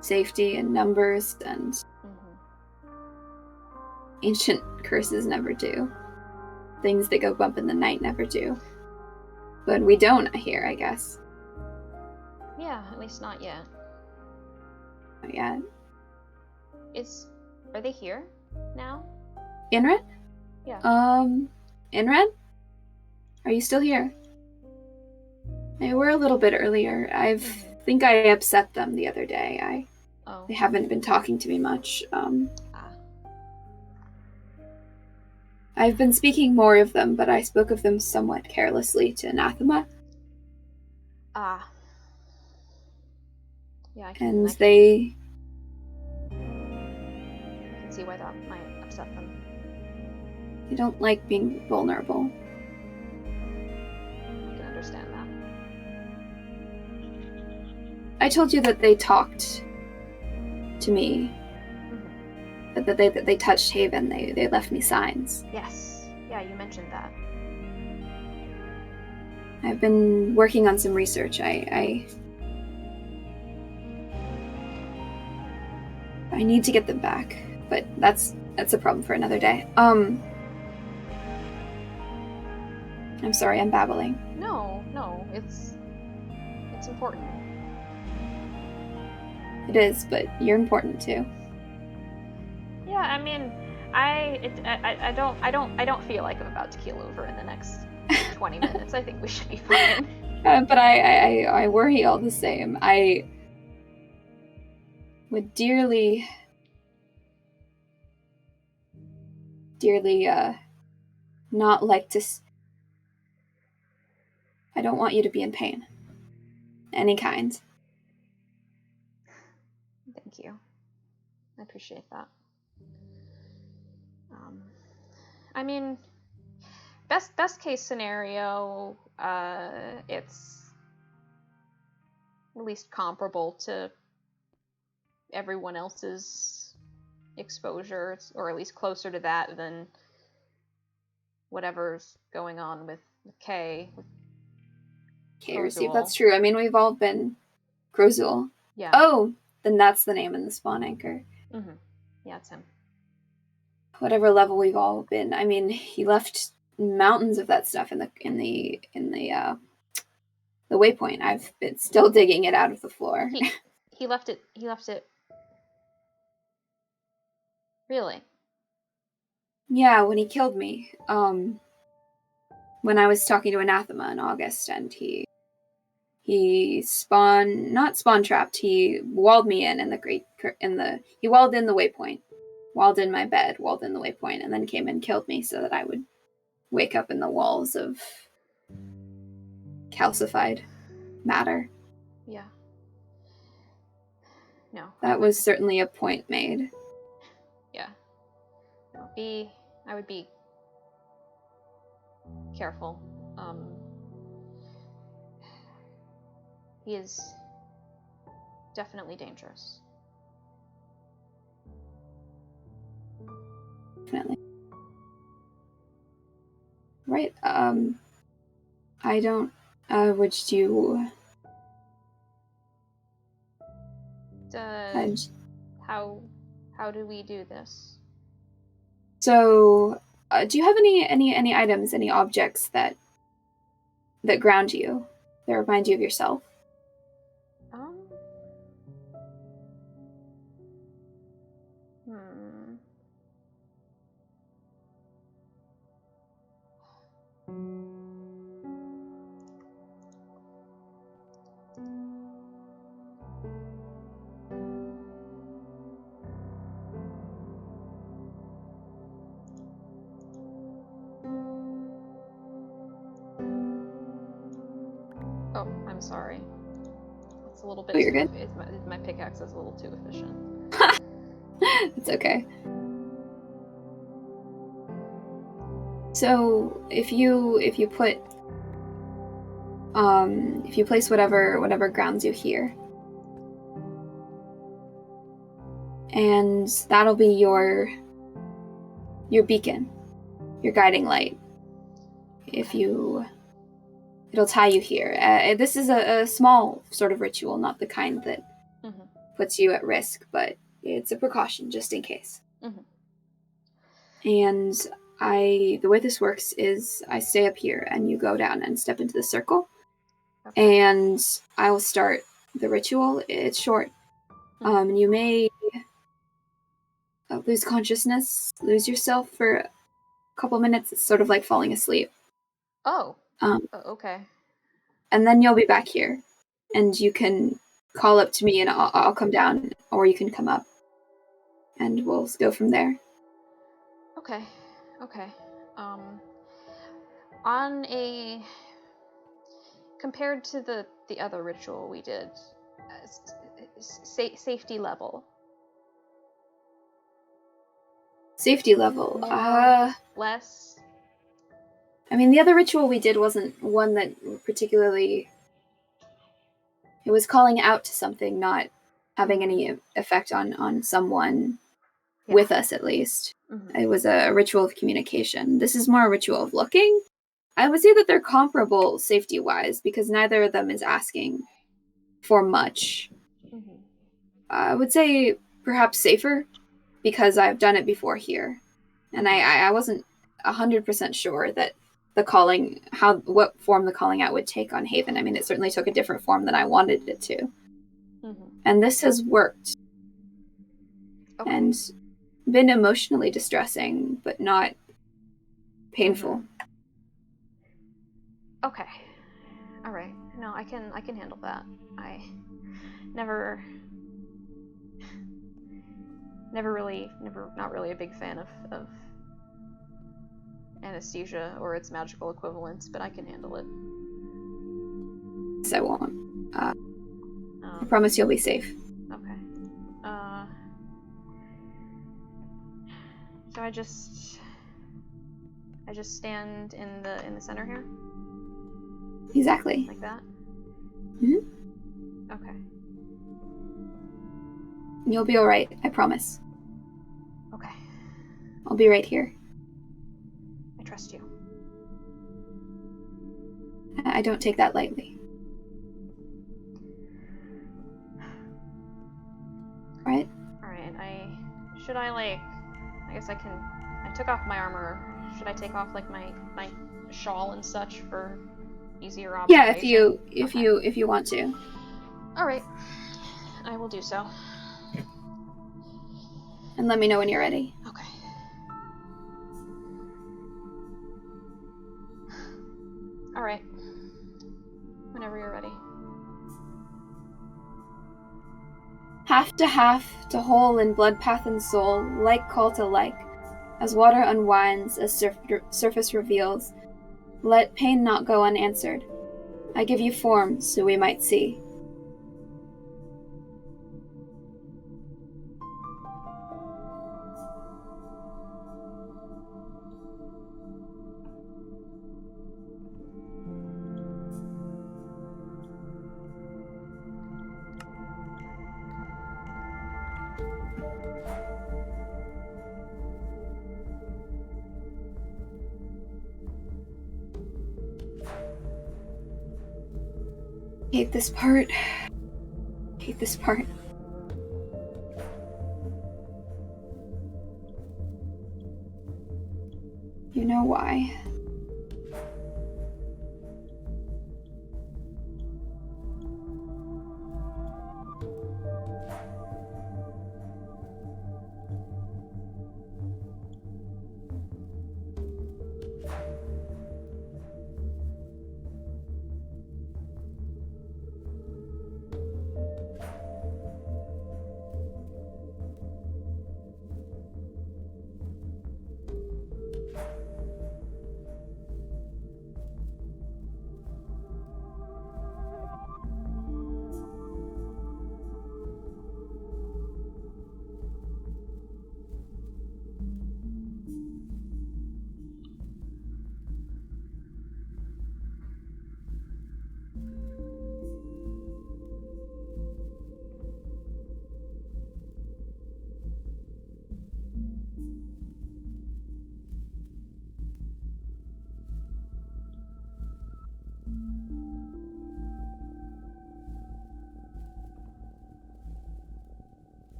safety and numbers, and ancient curses never do. Things that go bump in the night never do. But we don't here, I guess. Yeah, at least not yet. Not yet. Are they here now? GawaininRed? Yeah. GawaininRed? Are you still here? They were a little bit earlier. I think I upset them the other day. They haven't been talking to me much. I've been speaking more of them, but I spoke of them somewhat carelessly to Anathema. Yeah, I can see why that might upset them. They don't like being vulnerable. I can understand that. I told you that they talked to me. That they touched Haven. They left me signs. Yes. Yeah, you mentioned that. I've been working on some research. I need to get them back, but that's a problem for another day. I'm sorry, I'm babbling. No, it's important. It is, but you're important too. Yeah, I mean, I don't feel like I'm about to keel over in the next 20 minutes. I think we should be fine. But I worry all the same. I would dearly not like to... I don't want you to be in pain. Any kind. Thank you. I appreciate that. I mean, best case scenario, it's at least comparable to everyone else's exposure, or at least closer to that than whatever's going on with Kay. Receive, that's true. I mean, we've all been Crozul. Yeah. Oh, then that's the name in the spawn anchor. Yeah, it's him. Whatever level we've all been. I mean, he left mountains of that stuff in the waypoint. I've been still digging it out of the floor. He left it. Really? Yeah, when he killed me. When I was talking to Anathema in August, and he not spawn trapped. He walled me in he walled in the waypoint, walled in my bed, walled in the waypoint, and then came and killed me so that I would wake up in the walls of calcified matter. Yeah. No. That was certainly a point made. Yeah. No, I would be careful. He is definitely dangerous. Definitely. Right. I don't... would you... How do we do this? So, do you have any items, any objects that that ground you, that remind you of yourself? Oh, I'm sorry. It's a little bit you're good. My pickaxe is a little too efficient. It's okay. So if you put if you place whatever grounds you here, and that'll be your beacon, your guiding light. It'll tie you here. This is a small sort of ritual, not the kind that puts you at risk, but it's a precaution just in case. And the way this works is I stay up here and you go down and step into the circle. Okay. And I will start the ritual. It's short. You may lose consciousness, lose yourself for a couple minutes. It's sort of like falling asleep. Oh. Okay. And then you'll be back here, and you can call up to me, and I'll come down, or you can come up, and we'll go from there. Okay. Compared to the other ritual we did, safety level. Safety level. More, less. I mean, the other ritual we did wasn't one that particularly. It was calling out to something, not having any effect on someone with us, at least. It was a ritual of communication. This is more a ritual of looking. I would say that they're comparable safety-wise because neither of them is asking for much. I would say perhaps safer because I've done it before here. And I wasn't 100% sure that what form the calling out would take on Haven. I mean, it certainly took a different form than I wanted it to. And this has worked. Okay. And been emotionally distressing, but not painful. Okay. All right. No, I can handle that. I never not really a big fan of anesthesia or its magical equivalents, but I can handle it. So I won't. I promise you'll be safe. Okay. So I just stand in the center here? Exactly. Like that? Okay. You'll be alright, I promise. Okay. I'll be right here. I trust you. I don't take that lightly. Right? Alright, I guess I took off my armor. Should I take off like my shawl and such for easier observation? Yeah, if you want to. Alright. I will do so. And let me know when you're ready. Okay. Alright. Whenever you're ready. Half to whole in blood path and soul, like call to like. As water unwinds, as surface reveals, let pain not go unanswered. I give you form so we might see. Hate this part. Hate this part. You know why.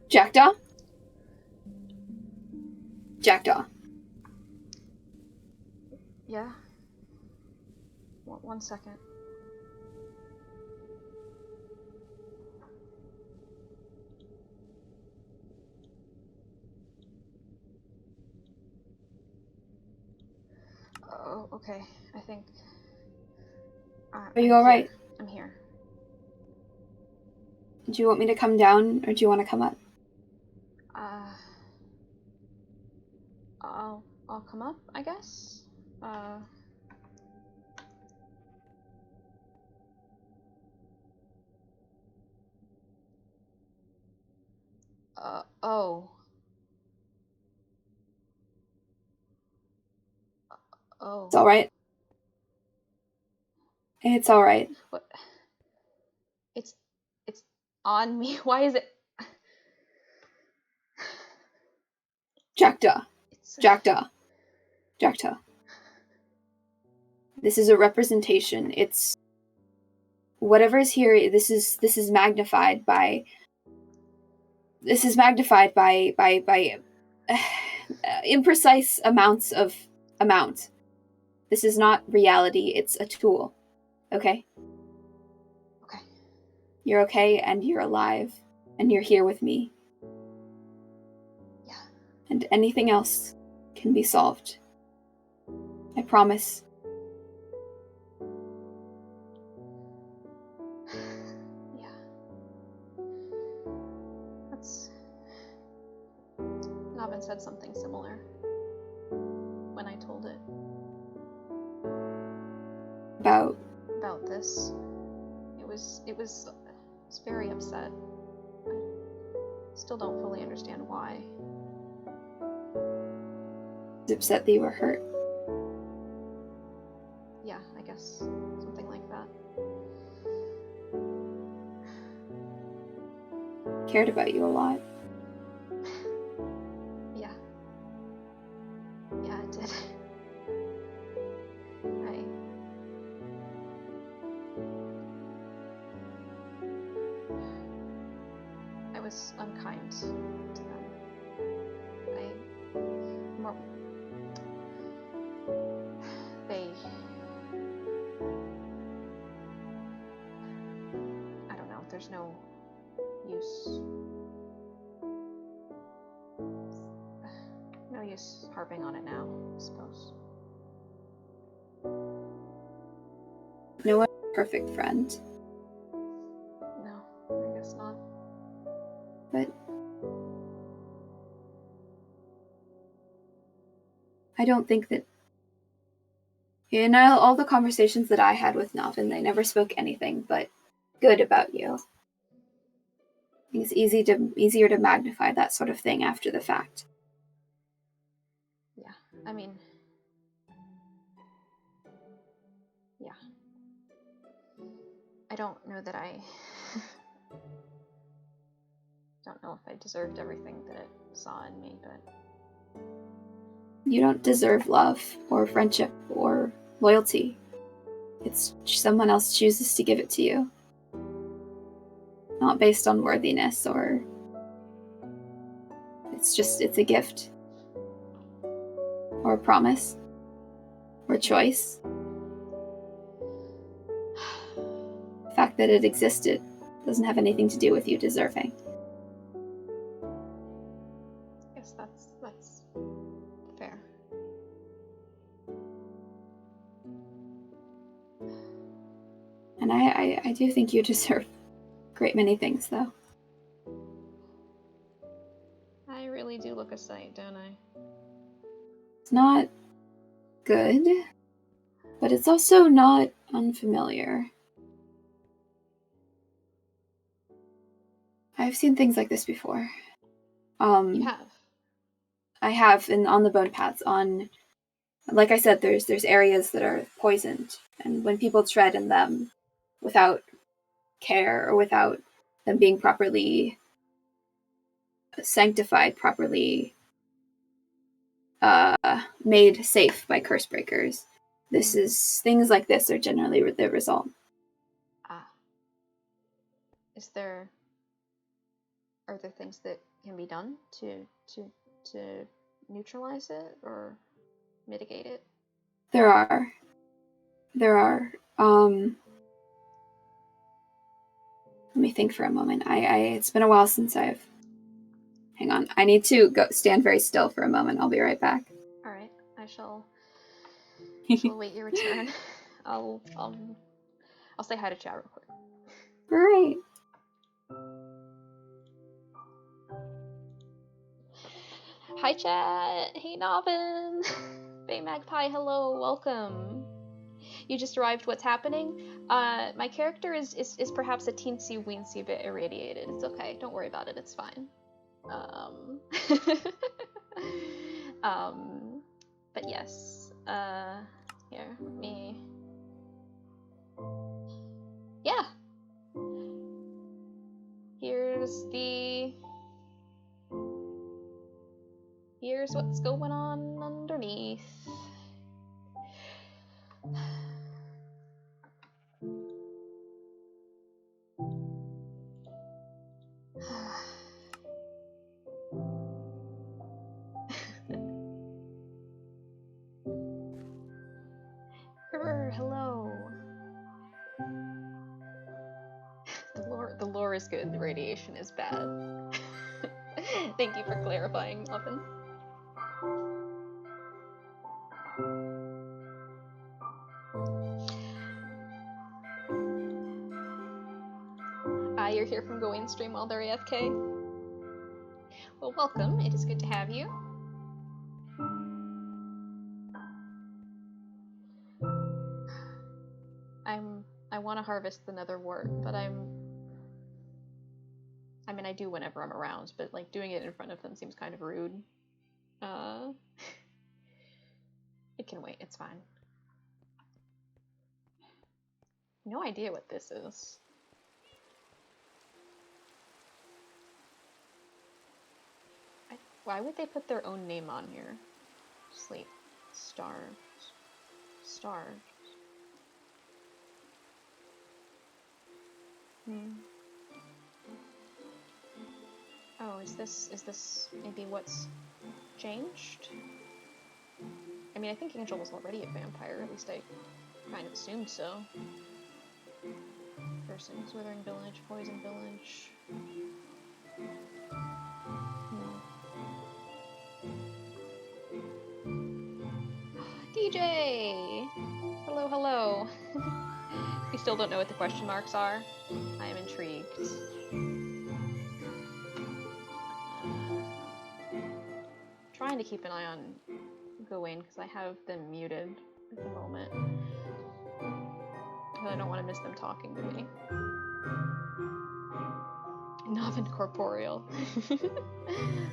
Jackdaw? Jackdaw. Yeah? One second. Oh, okay. I think... Are you alright? I'm here. Do you want me to come down, or do you want to come up? I'll come up, I guess? Oh. Oh. It's alright. It's alright. What? It's on me. Why is it... Jackdaw. Jackdaw. Jackdaw. This is a representation. It's whatever's here. This is magnified by. This is magnified by imprecise amounts of amount. This is not reality. It's a tool. Okay. Okay. You're okay, and you're alive, and you're here with me. Yeah. And anything else can be solved. I promise. Yeah. That's... Navin said something similar when I told it. About this. It was very upset. I still don't fully understand why. It's upset that you were hurt. Yeah, I guess something like that. Cared about you a lot. Yeah. Yeah, it did. I was unkind to them. I don't know, there's no use. No use harping on it now, I suppose. No one's a perfect friend. No, I guess not. But I don't think that in all the conversations that I had with Navin, they never spoke anything but good about you. I think it's easier to magnify that sort of thing after the fact. Yeah, I mean... Yeah. I don't know that I... don't know if I deserved everything that it saw in me, but... You don't deserve love, or friendship, or loyalty. It's someone else chooses to give it to you. Not based on worthiness, or... it's a gift. Or a promise. Or a choice. The fact that it existed doesn't have anything to do with you deserving. I guess that's fair. And I do think you deserve a great many things, though. I really do look a sight, don't I? It's not good, but it's also not unfamiliar. I've seen things like this before. You have? I have, on the bone paths. Like I said, there's areas that are poisoned, and when people tread in them without care or without them being properly sanctified, properly made safe by curse breakers, things like this are generally the result. Are there things that can be done to neutralize it or mitigate it? There are. Let me think for a moment. It's been a while since I've. Hang on. I need to go stand very still for a moment. I'll be right back. All right. I shall await your return. I'll say hi to chat real quick. Great. Hi chat. Hey Novin. Bay Magpie. Hello. Welcome. You just arrived. What's happening? My character is perhaps a teensy weensy bit irradiated. It's okay. Don't worry about it. It's fine. But yes. Here, me. Yeah. Here's what's going on underneath. Hello. The lore is good. The radiation is bad. Thank you for clarifying, Muffin. You're here from Gawain stream while they're AFK. Well, welcome. It is good to have you. I want to harvest the nether wart, but I mean, I do whenever I'm around, but like doing it in front of them seems kind of rude. It can wait. It's fine. No idea what this is. Why would they put their own name on here? Sleep. Starved. Starved. Oh, is this maybe what's changed? I mean, I think Angel was already a vampire, at least I kind of assumed so. Persons, Withering Village, Poison Village. DJ! Hello, hello. We still don't know what the question marks are. I am intrigued. Trying to keep an eye on Gawain because I have them muted at the moment. I don't want to miss them talking to me. Not incorporeal.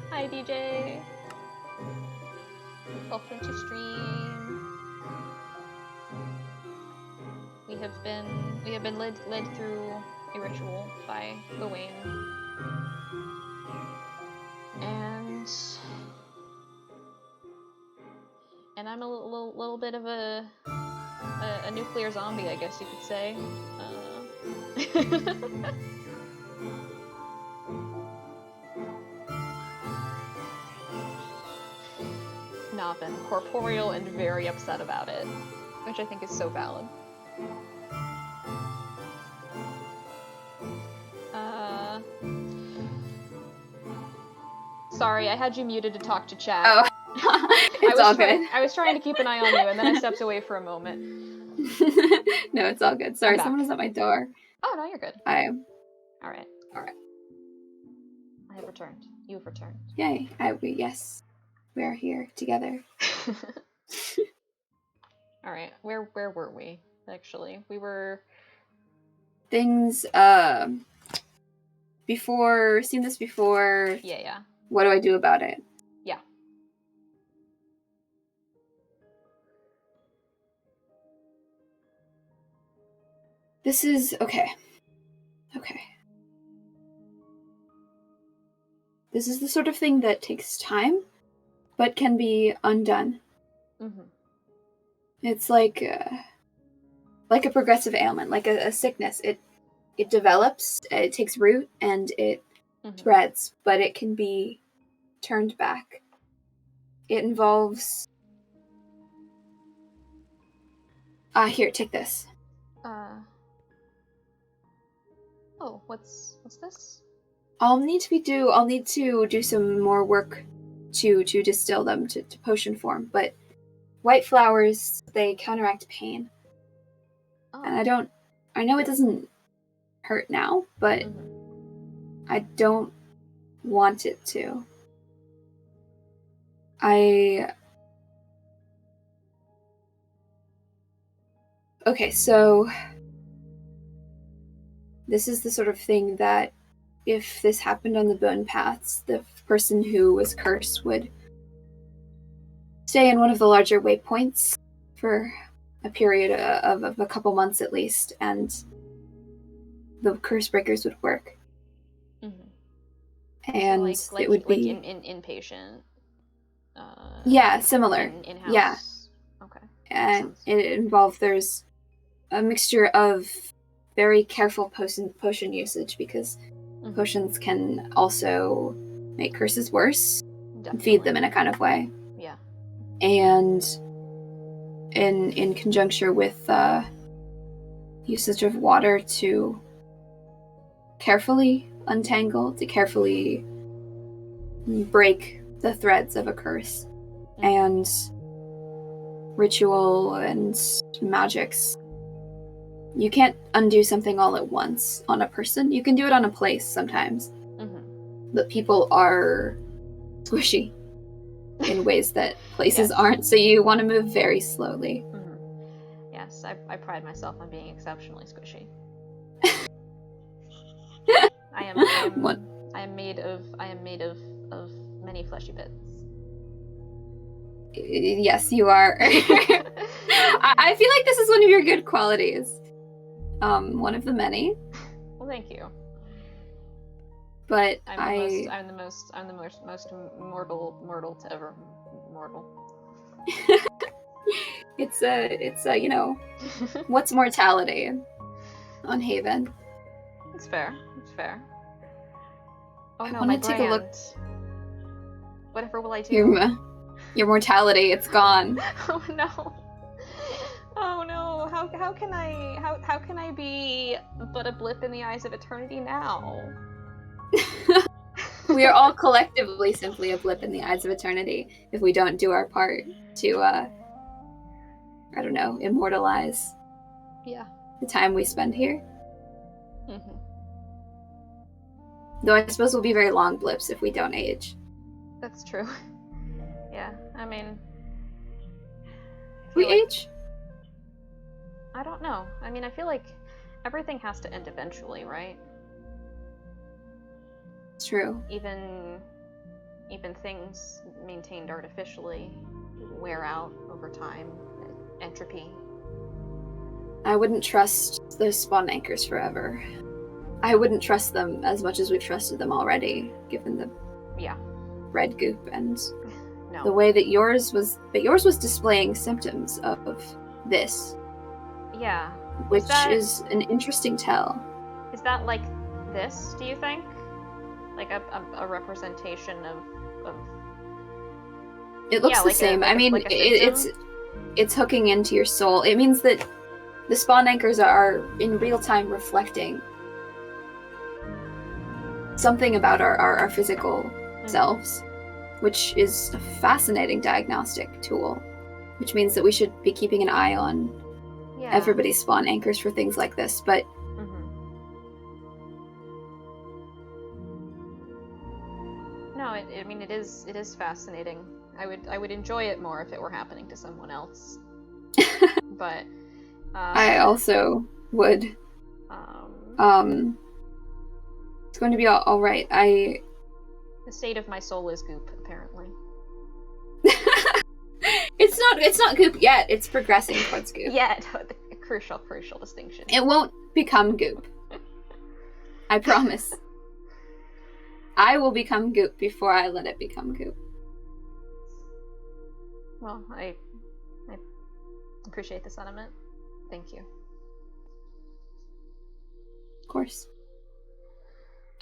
Hi DJ. Welcome to stream. We have been led through a ritual by Gawain. And I'm a little bit of a nuclear zombie, I guess you could say. Nothing. Corporeal and very upset about it, which I think is so valid. Sorry, I had you muted to talk to chat. Oh, it's all good. I was trying to keep an eye on you, and then I stepped away for a moment. No, it's all good. Sorry, someone was at my door. Oh, no, you're good. I am. All right. I have returned. You have returned. Yay. Yes. We are here together. All right. Where were we, actually? We were... Things, before... Seen this before. Yeah. What do I do about it? Yeah. This is... Okay. This is the sort of thing that takes time, but can be undone. Mm-hmm. It's like a progressive ailment, like a sickness. It develops, it takes root, and it threads, but it can be turned back. It involves... here, take this. Oh, what's this? I'll need to do some more work to distill them to potion form, but white flowers, they counteract pain. Oh. And I know it doesn't hurt now, but I don't want it to. Okay, so this is the sort of thing that if this happened on the bone paths, the person who was cursed would stay in one of the larger waypoints for a period of a couple months at least, and the curse breakers would work. And so it would be in inpatient. Yeah, similar. In-house. Yeah. Okay. And it involved, there's a mixture of very careful potion usage, because potions can also make curses worse. Definitely. And feed them in a kind of way. Yeah. And in conjuncture with usage of water to carefully untangle, to carefully break the threads of a curse. And ritual and magics. You can't undo something all at once on a person. You can do it on a place sometimes. But people are squishy in ways that places aren't, so you want to move very slowly. Yes, I pride myself on being exceptionally squishy. I am made of many fleshy bits. Yes, you are. I feel like this is one of your good qualities. One of the many. Well, thank you. But I'm the most mortal to ever mortal. It's a what's mortality on Haven? It's fair. Oh no, I want to take a look. Whatever will I do? Your mortality, it's gone. Oh no. Oh no. How can I be but a blip in the eyes of eternity now? We are all collectively simply a blip in the eyes of eternity if we don't do our part to I don't know, immortalize the time we spend here. Though I suppose we'll be very long blips if we don't age. That's true. Yeah, I mean... We age? I don't know. I mean, I feel like everything has to end eventually, right? It's true. Even things maintained artificially wear out over time. Entropy. I wouldn't trust those spawn anchors forever. I wouldn't trust them as much as we've trusted them already, given the red goop and the way that yours was displaying symptoms of this. Yeah. Which is an interesting tell. Is that like this, do you think? Like a representation of... It looks the same. I mean, it's hooking into your soul. It means that the spawn anchors are in real time reflecting something about our physical selves, which is a fascinating diagnostic tool, which means that we should be keeping an eye on everybody's spawn anchors for things like this, but no, I mean, it is fascinating. I would enjoy it more if it were happening to someone else. But I also would. It's going to be all right. The state of my soul is goop, apparently. It's not goop yet. It's progressing towards goop. Yet, the crucial distinction. It won't become goop. I promise. I will become goop before I let it become goop. Well, I appreciate the sentiment. Thank you. Of course.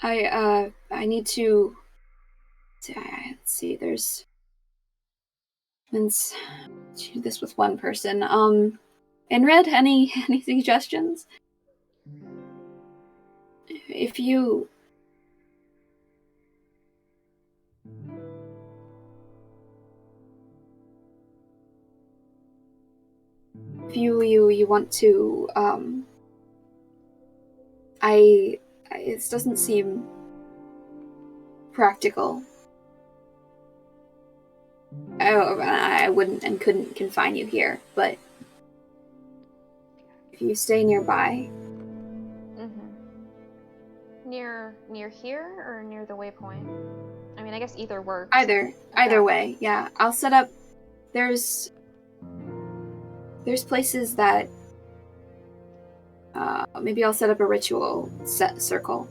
I need to. Let's see. There's. Let's do this with one person. GawaininRed, any suggestions? If you want to it doesn't seem practical. I wouldn't and couldn't confine you here, but if you stay nearby. Near here or near the waypoint? I mean, I guess either works. Either way, yeah. I'll set up. There's places that maybe I'll set up a ritual circle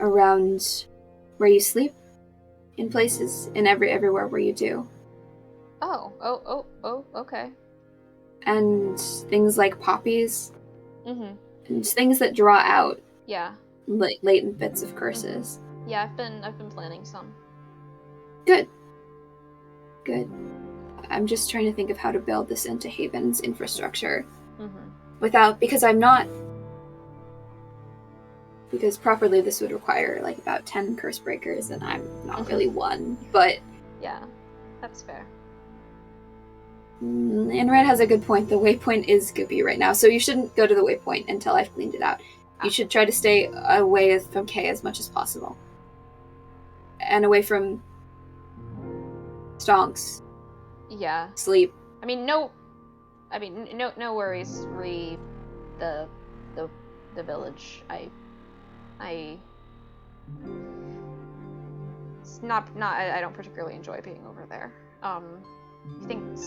around where you sleep, in places, in everywhere where you do. Oh, okay. And things like poppies, and things that draw out latent bits of curses. Yeah, I've been planning some. Good. I'm just trying to think of how to build this into Haven's infrastructure because properly this would require like about 10 curse breakers, and I'm not really one, but yeah, that's fair. GawaininRed has a good point. The waypoint is goopy right now, so you shouldn't go to the waypoint until I've cleaned it out. You should try to stay away from Kay as much as possible. And away from stonks. Yeah. Sleep. I mean, no worries the village. It's not I don't particularly enjoy being over there. You think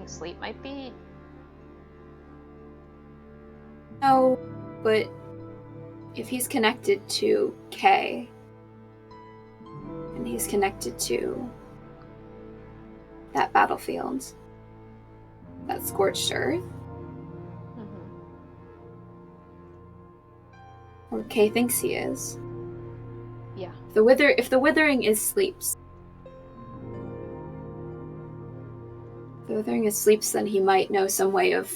sleep might be? No, but if he's connected to Kay, and he's connected to that battlefield, that scorched earth, or Kay thinks he is. Yeah. If the withering is sleeps, then he might know some way of.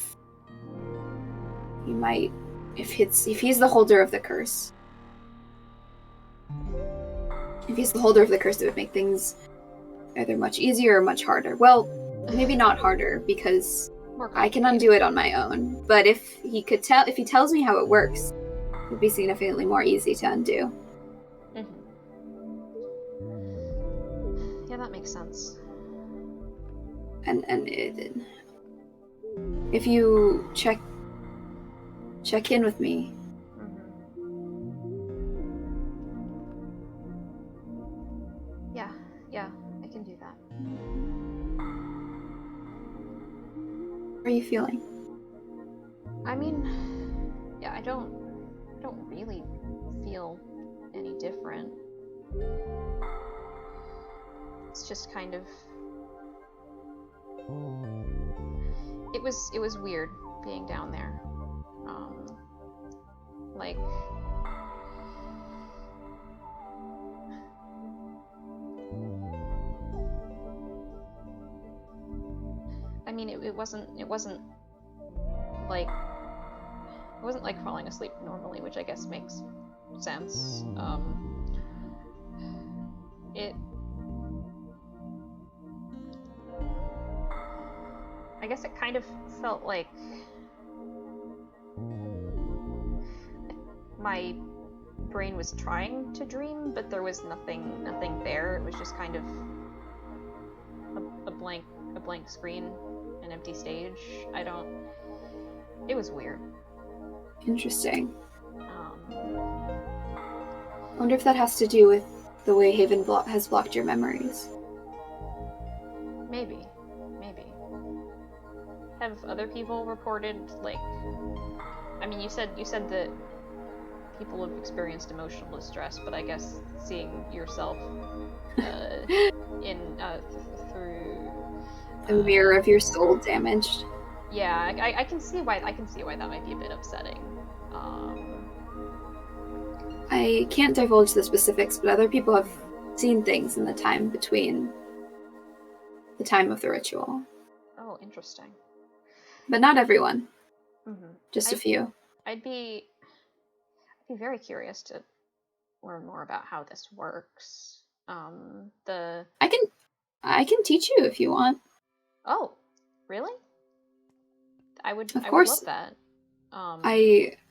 He might, if he's the holder of the curse. If he's the holder of the curse, it would make things either much easier or much harder. Well, maybe not harder, because I can undo it on my own. But if he tells me how it works, it would be significantly more easy to undo. Yeah, that makes sense. And if you check in with me. Yeah, I can do that. How are you feeling? I mean, yeah, I don't really feel any different. It's just kind of it was weird being down there. Like I mean, it wasn't like falling asleep normally, which I guess makes sense. I guess it kind of felt like my brain was trying to dream, but there was nothing there. It was just kind of a blank screen, an empty stage. It was weird. Interesting. I wonder if that has to do with the way Haven has blocked your memories. Maybe. Have other people reported, like, I mean, you said that people have experienced emotional distress, but I guess seeing yourself through the mirror of your soul damaged. Yeah, I can see why that might be a bit upsetting. I can't divulge the specifics, but other people have seen things in the time between the time of the ritual. Oh, interesting. But not everyone. Mm-hmm. Just a few. I'd be very curious to learn more about how this works. I can teach you if you want. Oh, really? I would love that.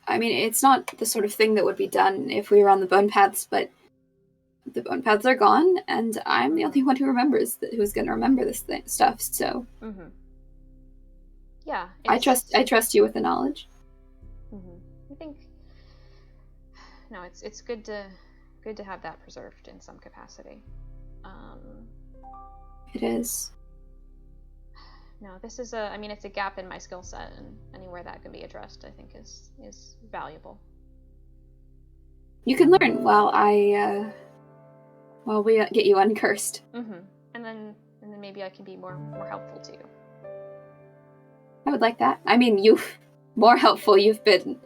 I mean, it's not the sort of thing that would be done if we were on the bone paths, but the bone paths are gone, and I'm the only one who remembers who's going to remember this stuff. So, yeah, I trust you with the knowledge. I think no, it's good to have that preserved in some capacity. It is. No, this is it's a gap in my skill set, and anywhere that can be addressed, I think is valuable. You can learn while we get you uncursed. And then maybe I can be more helpful to you. I would like that. I mean, more helpful. You've been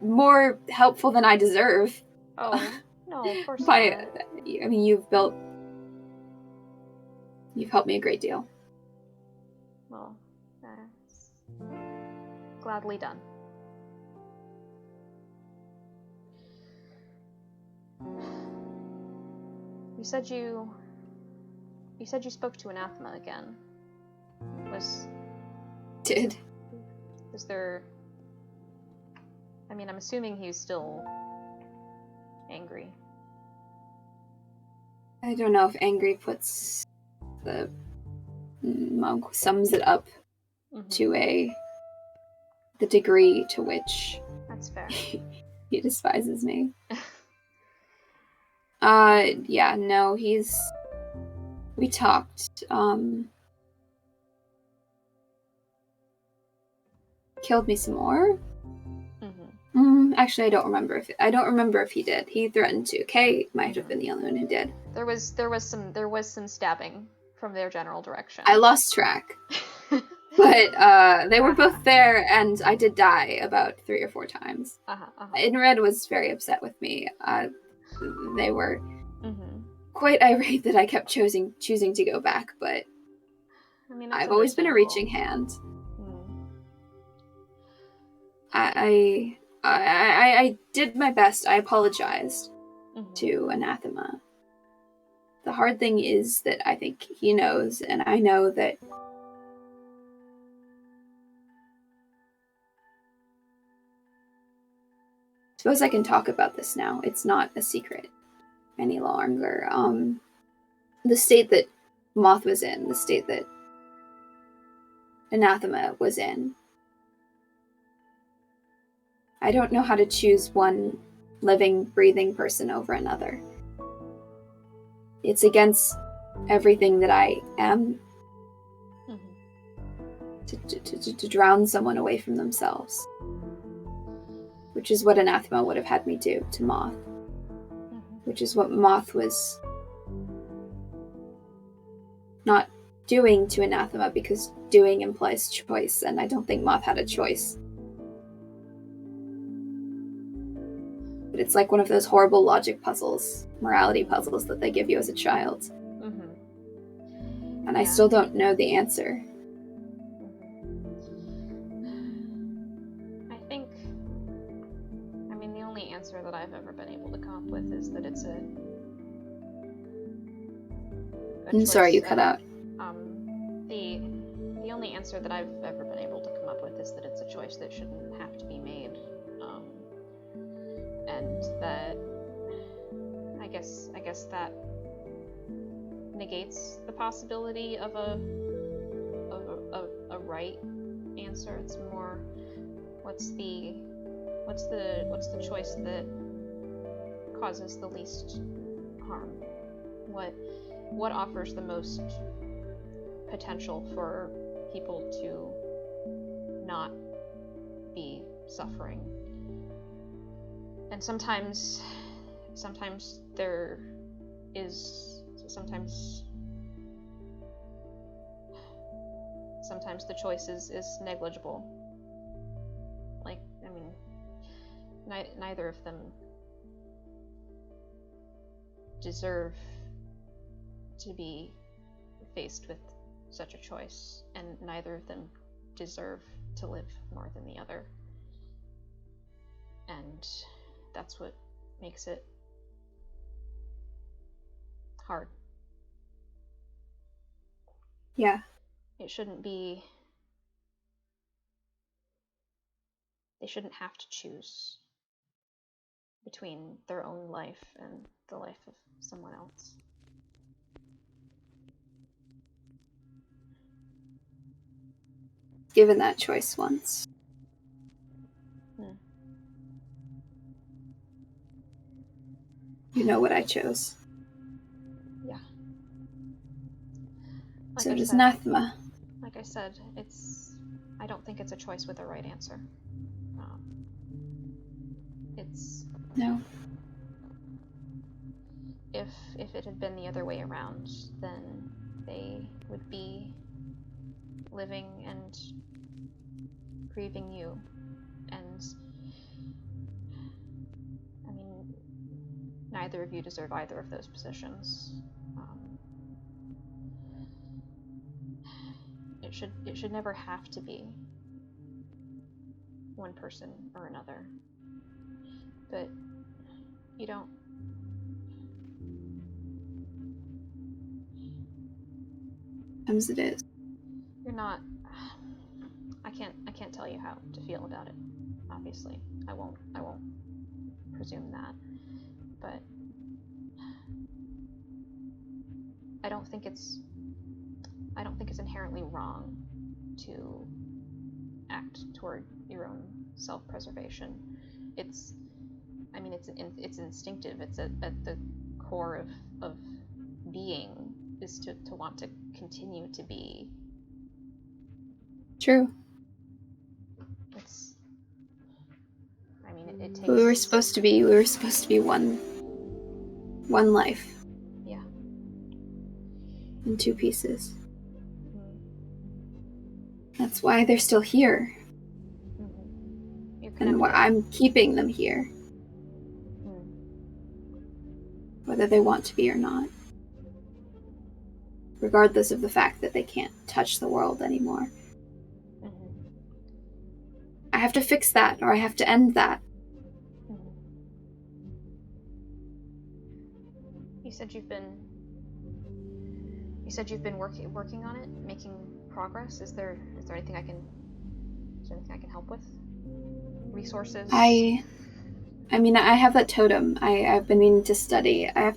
more helpful than I deserve. Oh no, of course not. I mean, you've helped me a great deal. Well, that's gladly done. You said you spoke to Anathema again. Was there... I mean, I'm assuming he's still angry. I don't know if angry sums it up to the degree to which that's fair. he despises me. Yeah, no, we talked, killed me some more. Actually, I don't remember if he did. He threatened to. Kay might have been the only one who did. There was some stabbing from their general direction. I lost track. But they were both there, and I did die about 3 or 4 times. GawaininRed was very upset with me. They were quite irate that I kept choosing to go back, but I mean, I've always been a reaching hand. I did my best. I apologized to Anathema. The hard thing is that I think he knows, and I know that suppose I can talk about this now. It's not a secret any longer. The state that Moth was in, the state that Anathema was in. I don't know how to choose one living, breathing person over another. It's against everything that I am to drown someone away from themselves. Which is what Anathema would have had me do to Moth. Which is what Moth was not doing to Anathema, because doing implies choice, and I don't think Moth had a choice. But it's like one of those horrible logic puzzles, morality puzzles that they give you as a child. And I still don't know the answer. I mean, the only answer that I've ever been able to come up with is that it's I'm sorry, you cut out. The only answer that I've ever been able to come up with is that it's a choice that shouldn't have to be made. And that I guess that negates the possibility of a right answer. It's more what's the choice that causes the least harm? What offers the most potential for people to not be suffering? And sometimes there is sometimes the choice is negligible. Like, I mean, neither of them deserve to be faced with such a choice, and neither of them deserve to live more than the other. And that's what makes it hard. Yeah. It shouldn't be... They shouldn't have to choose between their own life and the life of someone else. Given that choice once. You know what I chose. Yeah. So does Nathma. Like I said, I don't think it's a choice with a right answer. No. If it had been the other way around, then they would be living and grieving you. And I mean, neither of you deserve either of those positions. It should never have to be one person or another. But you don't. Sometimes it is. You're not. I can't tell you how to feel about it. Obviously, I won't presume that. But I don't think it's inherently wrong to act toward your own self-preservation. It's instinctive. It's at the core of being, is to want to continue to be. True. It takes... We were supposed to be one life. Yeah. In two pieces. That's why they're still here. And why I'm keeping them here. Whether they want to be or not. Regardless of the fact that they can't touch the world anymore. I have to fix that, or I have to end that. You said you've been working on it, making progress. Is there anything I can help with? Resources? I have that totem. I've been meaning to study. I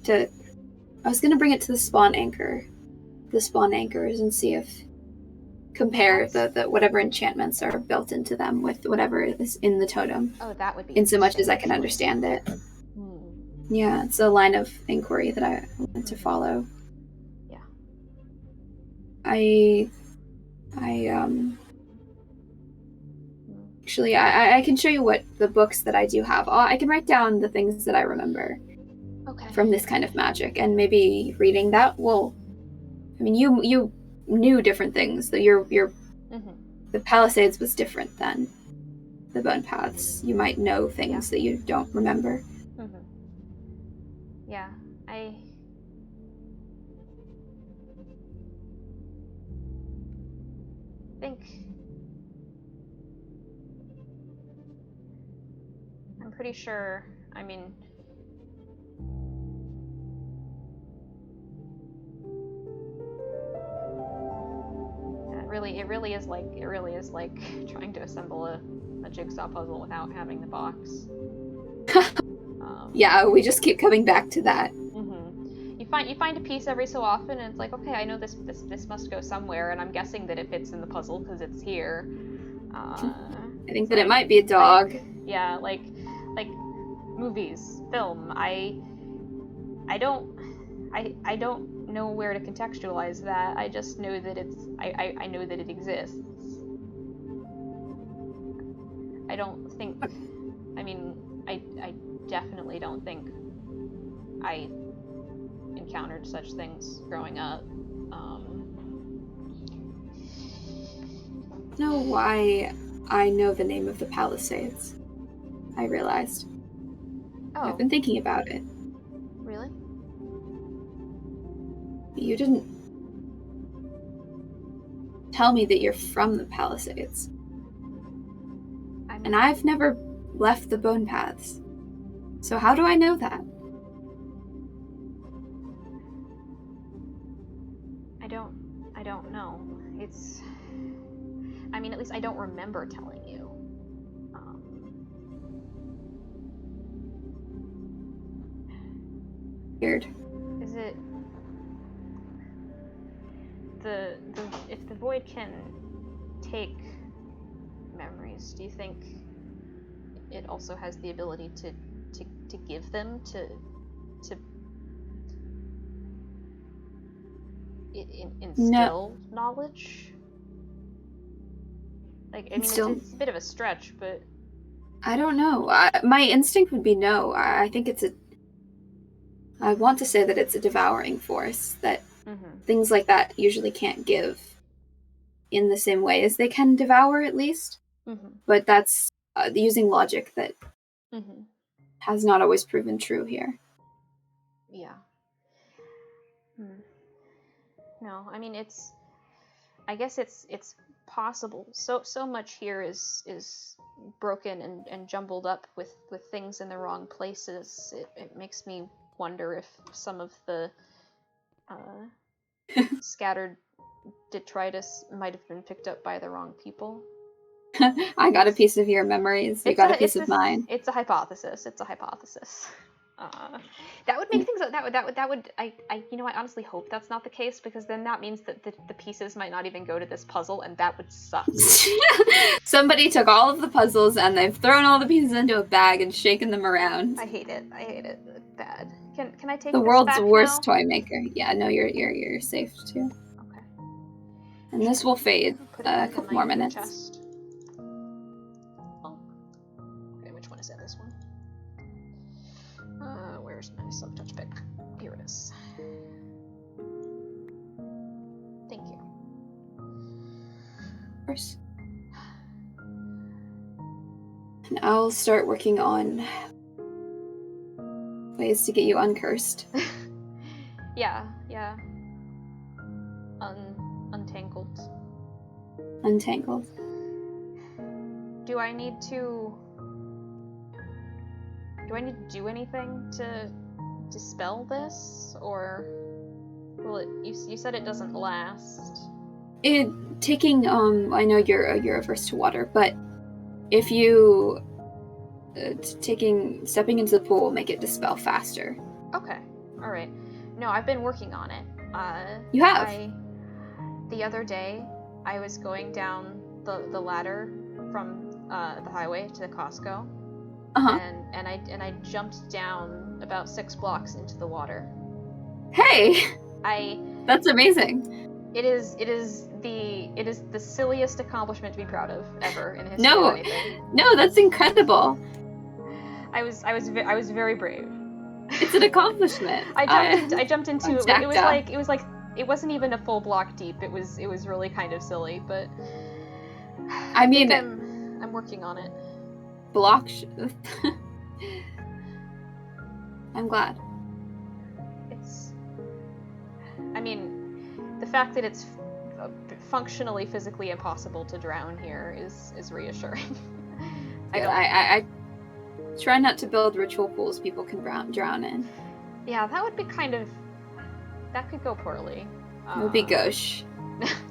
was gonna bring it to the spawn anchors, and see if compare the whatever enchantments are built into them with whatever is in the totem. Oh, that would be in so much as I can understand it. Yeah, it's a line of inquiry that I want to follow. Yeah. Actually, I can show you what the books that I do have. I can write down the things that I remember. Okay. From this kind of magic, and maybe reading that will. I mean, you knew different things. That the Palisades was different than the Bone Paths. You might know things that you don't remember. Yeah, I think I'm pretty sure. I mean, it really is like trying to assemble a jigsaw puzzle without having the box. Yeah, we just keep coming back to that. You find a piece every so often, and it's like, okay, I know this must go somewhere, and I'm guessing that it fits in the puzzle because it's here. I think that it might be a dog. Yeah, like movies, film. I don't know where to contextualize that. I just know that I know that it exists. I don't think. I mean, I definitely don't think I encountered such things growing up. Know why I know the name of the Palisades? I realized. Oh. I've been thinking about it. Really? You didn't tell me that you're from the Palisades. And I've never left the Bone Paths. So how do I know that? I don't know. It's... I mean, at least I don't remember telling you. Weird. Is it... If the void can take memories, do you think it also has the ability to give them, to instill knowledge? Like, I mean, it's a bit of a stretch, but... I don't know. My instinct would be no. I think it's a... I want to say that it's a devouring force, that things like that usually can't give in the same way as they can devour, at least. But that's using logic that has not always proven true here. Yeah. No, I mean, it's... I guess it's possible. So much here is broken and jumbled up with things in the wrong places. It makes me wonder if some of the scattered detritus might have been picked up by the wrong people. I got a piece of your memories. You got a piece of mine. It's a hypothesis. That would make things... That would... I honestly hope that's not the case, because then that means that the pieces might not even go to this puzzle, and that would suck. Somebody took all of the puzzles, and they've thrown all the pieces into a bag and shaken them around. I hate it. Bad. Can I take the this world's back worst now? toy maker? Yeah, no, you're safe too. Okay. And this will fade a couple more minutes. Chest. Oh. Okay, which one is it? This one? Where's my soft touch pick? Here it is. Thank you. Of course. And I'll start working on ways to get you uncursed. Yeah. Untangled. Untangled. Do I need to do anything to dispel this, or will it? You said it doesn't last. I know you're averse to water, but if you stepping into the pool will make it dispel faster. Okay, all right. No, I've been working on it. You have. The other day, I was going down the ladder from the highway to the Costco, and I jumped down about 6 blocks into the water. Hey, that's amazing. It is the silliest accomplishment to be proud of ever in history of anything. No, that's incredible. I was very brave. It's an accomplishment. I jumped into it. It was like it wasn't even a full block deep. It was really kind of silly, but I mean, I'm working on it. I'm glad. I mean, the fact that it's functionally physically impossible to drown here is reassuring. I try not to build ritual pools people can drown in. Yeah, that would be that could go poorly. It would be gauche.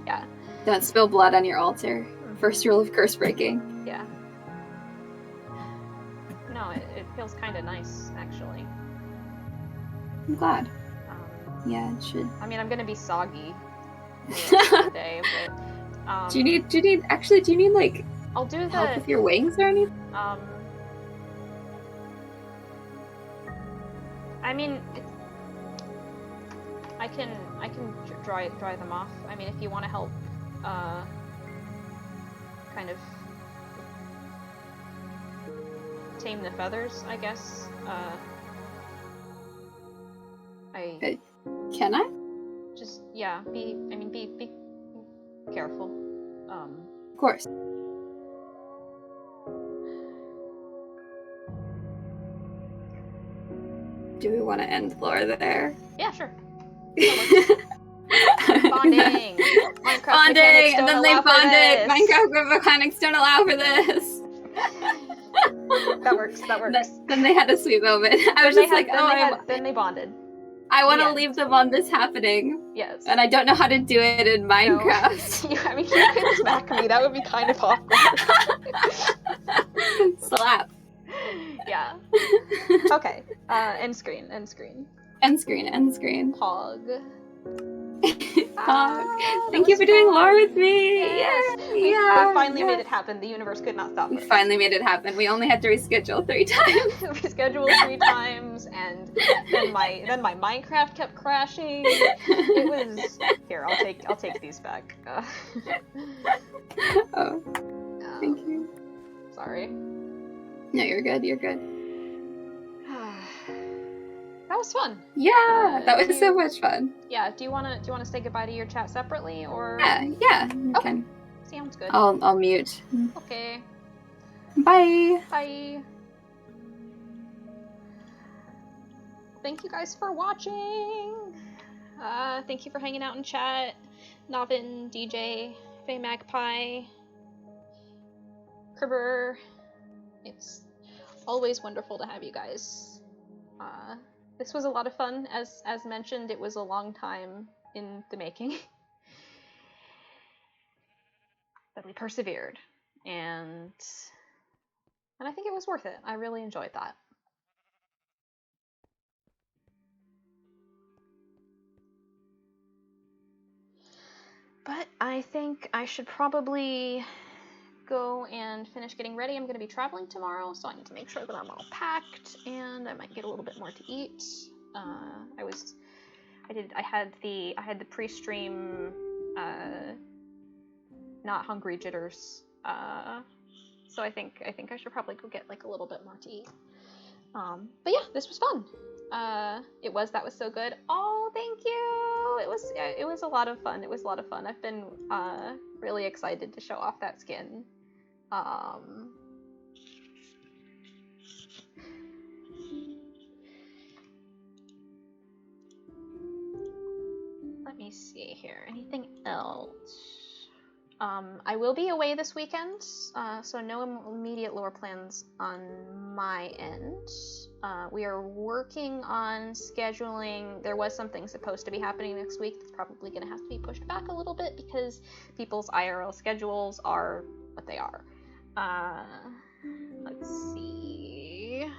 Yeah. Don't spill blood on your altar. First rule of curse breaking. Yeah. No, it feels kind of nice, actually. I'm glad. Yeah, it should. I mean, I'm gonna be soggy the rest of the day, but... do you need like... I'll do help with your wings or anything? I mean, I can dry them off. I mean, if you want to help, kind of tame the feathers, I guess. Can I? Just, yeah, be careful. Of course. do we want to end lore there? Yeah, sure. Bonding! Minecraft Bonding! And then they bonded! Minecraft mechanics don't allow for this! That works. Then they had a sweet moment. I was just like, then they bonded. I want to leave them on this happening. Yes. And I don't know how to do it in Minecraft. No. I mean, you could smack me. That would be kind of awkward. Slap. Yeah. Okay. End screen. End screen. Pog. Thank you for doing lore with me. Yes. We finally made it happen. The universe could not stop us. We finally made it happen. We only had to reschedule 3 times. Reschedule 3 times, and then my Minecraft kept crashing. It was here. I'll take these back. Thank you. Sorry. No, you're good. That was fun. Yeah, that was so much fun. Yeah. Do you wanna say goodbye to your chat separately, or? Yeah. Okay. Sounds good. I'll mute. Okay. Bye. Bye. Thank you guys for watching. Thank you for hanging out in chat. Navin, DJ, Faye Magpie, Kerber. It's always wonderful to have you guys. This was a lot of fun. As mentioned, it was a long time in the making. But we persevered, and I think it was worth it. I really enjoyed that. But I think I should probably go and finish getting ready. I'm going to be traveling tomorrow, so I need to make sure that I'm all packed, and I might get a little bit more to eat. I had the pre-stream not hungry jitters, so I think I should probably go get like a little bit more to eat. But yeah, this was fun. That was so good. Oh, thank you. It was a lot of fun. I've been really excited to show off that skin. Let me see here. Anything else? I will be away this weekend, so no immediate lore plans on my end. We are working on scheduling. There was something supposed to be happening next week that's probably going to have to be pushed back a little bit because people's IRL schedules are what they are. Let's see.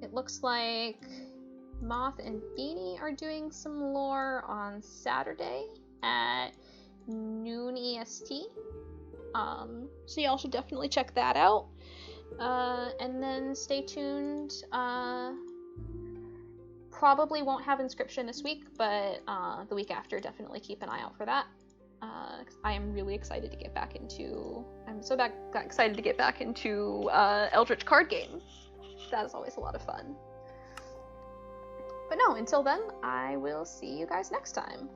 It looks like Moth and Beanie are doing some lore on Saturday at noon EST. So y'all should definitely check that out. And then stay tuned. Probably won't have Inscription this week, but the week after, definitely keep an eye out for that. I am really excited to get back into. Excited to get back into Eldritch card game. That is always a lot of fun. But no, until then, I will see you guys next time.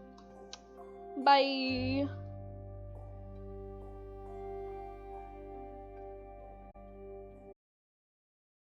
Bye!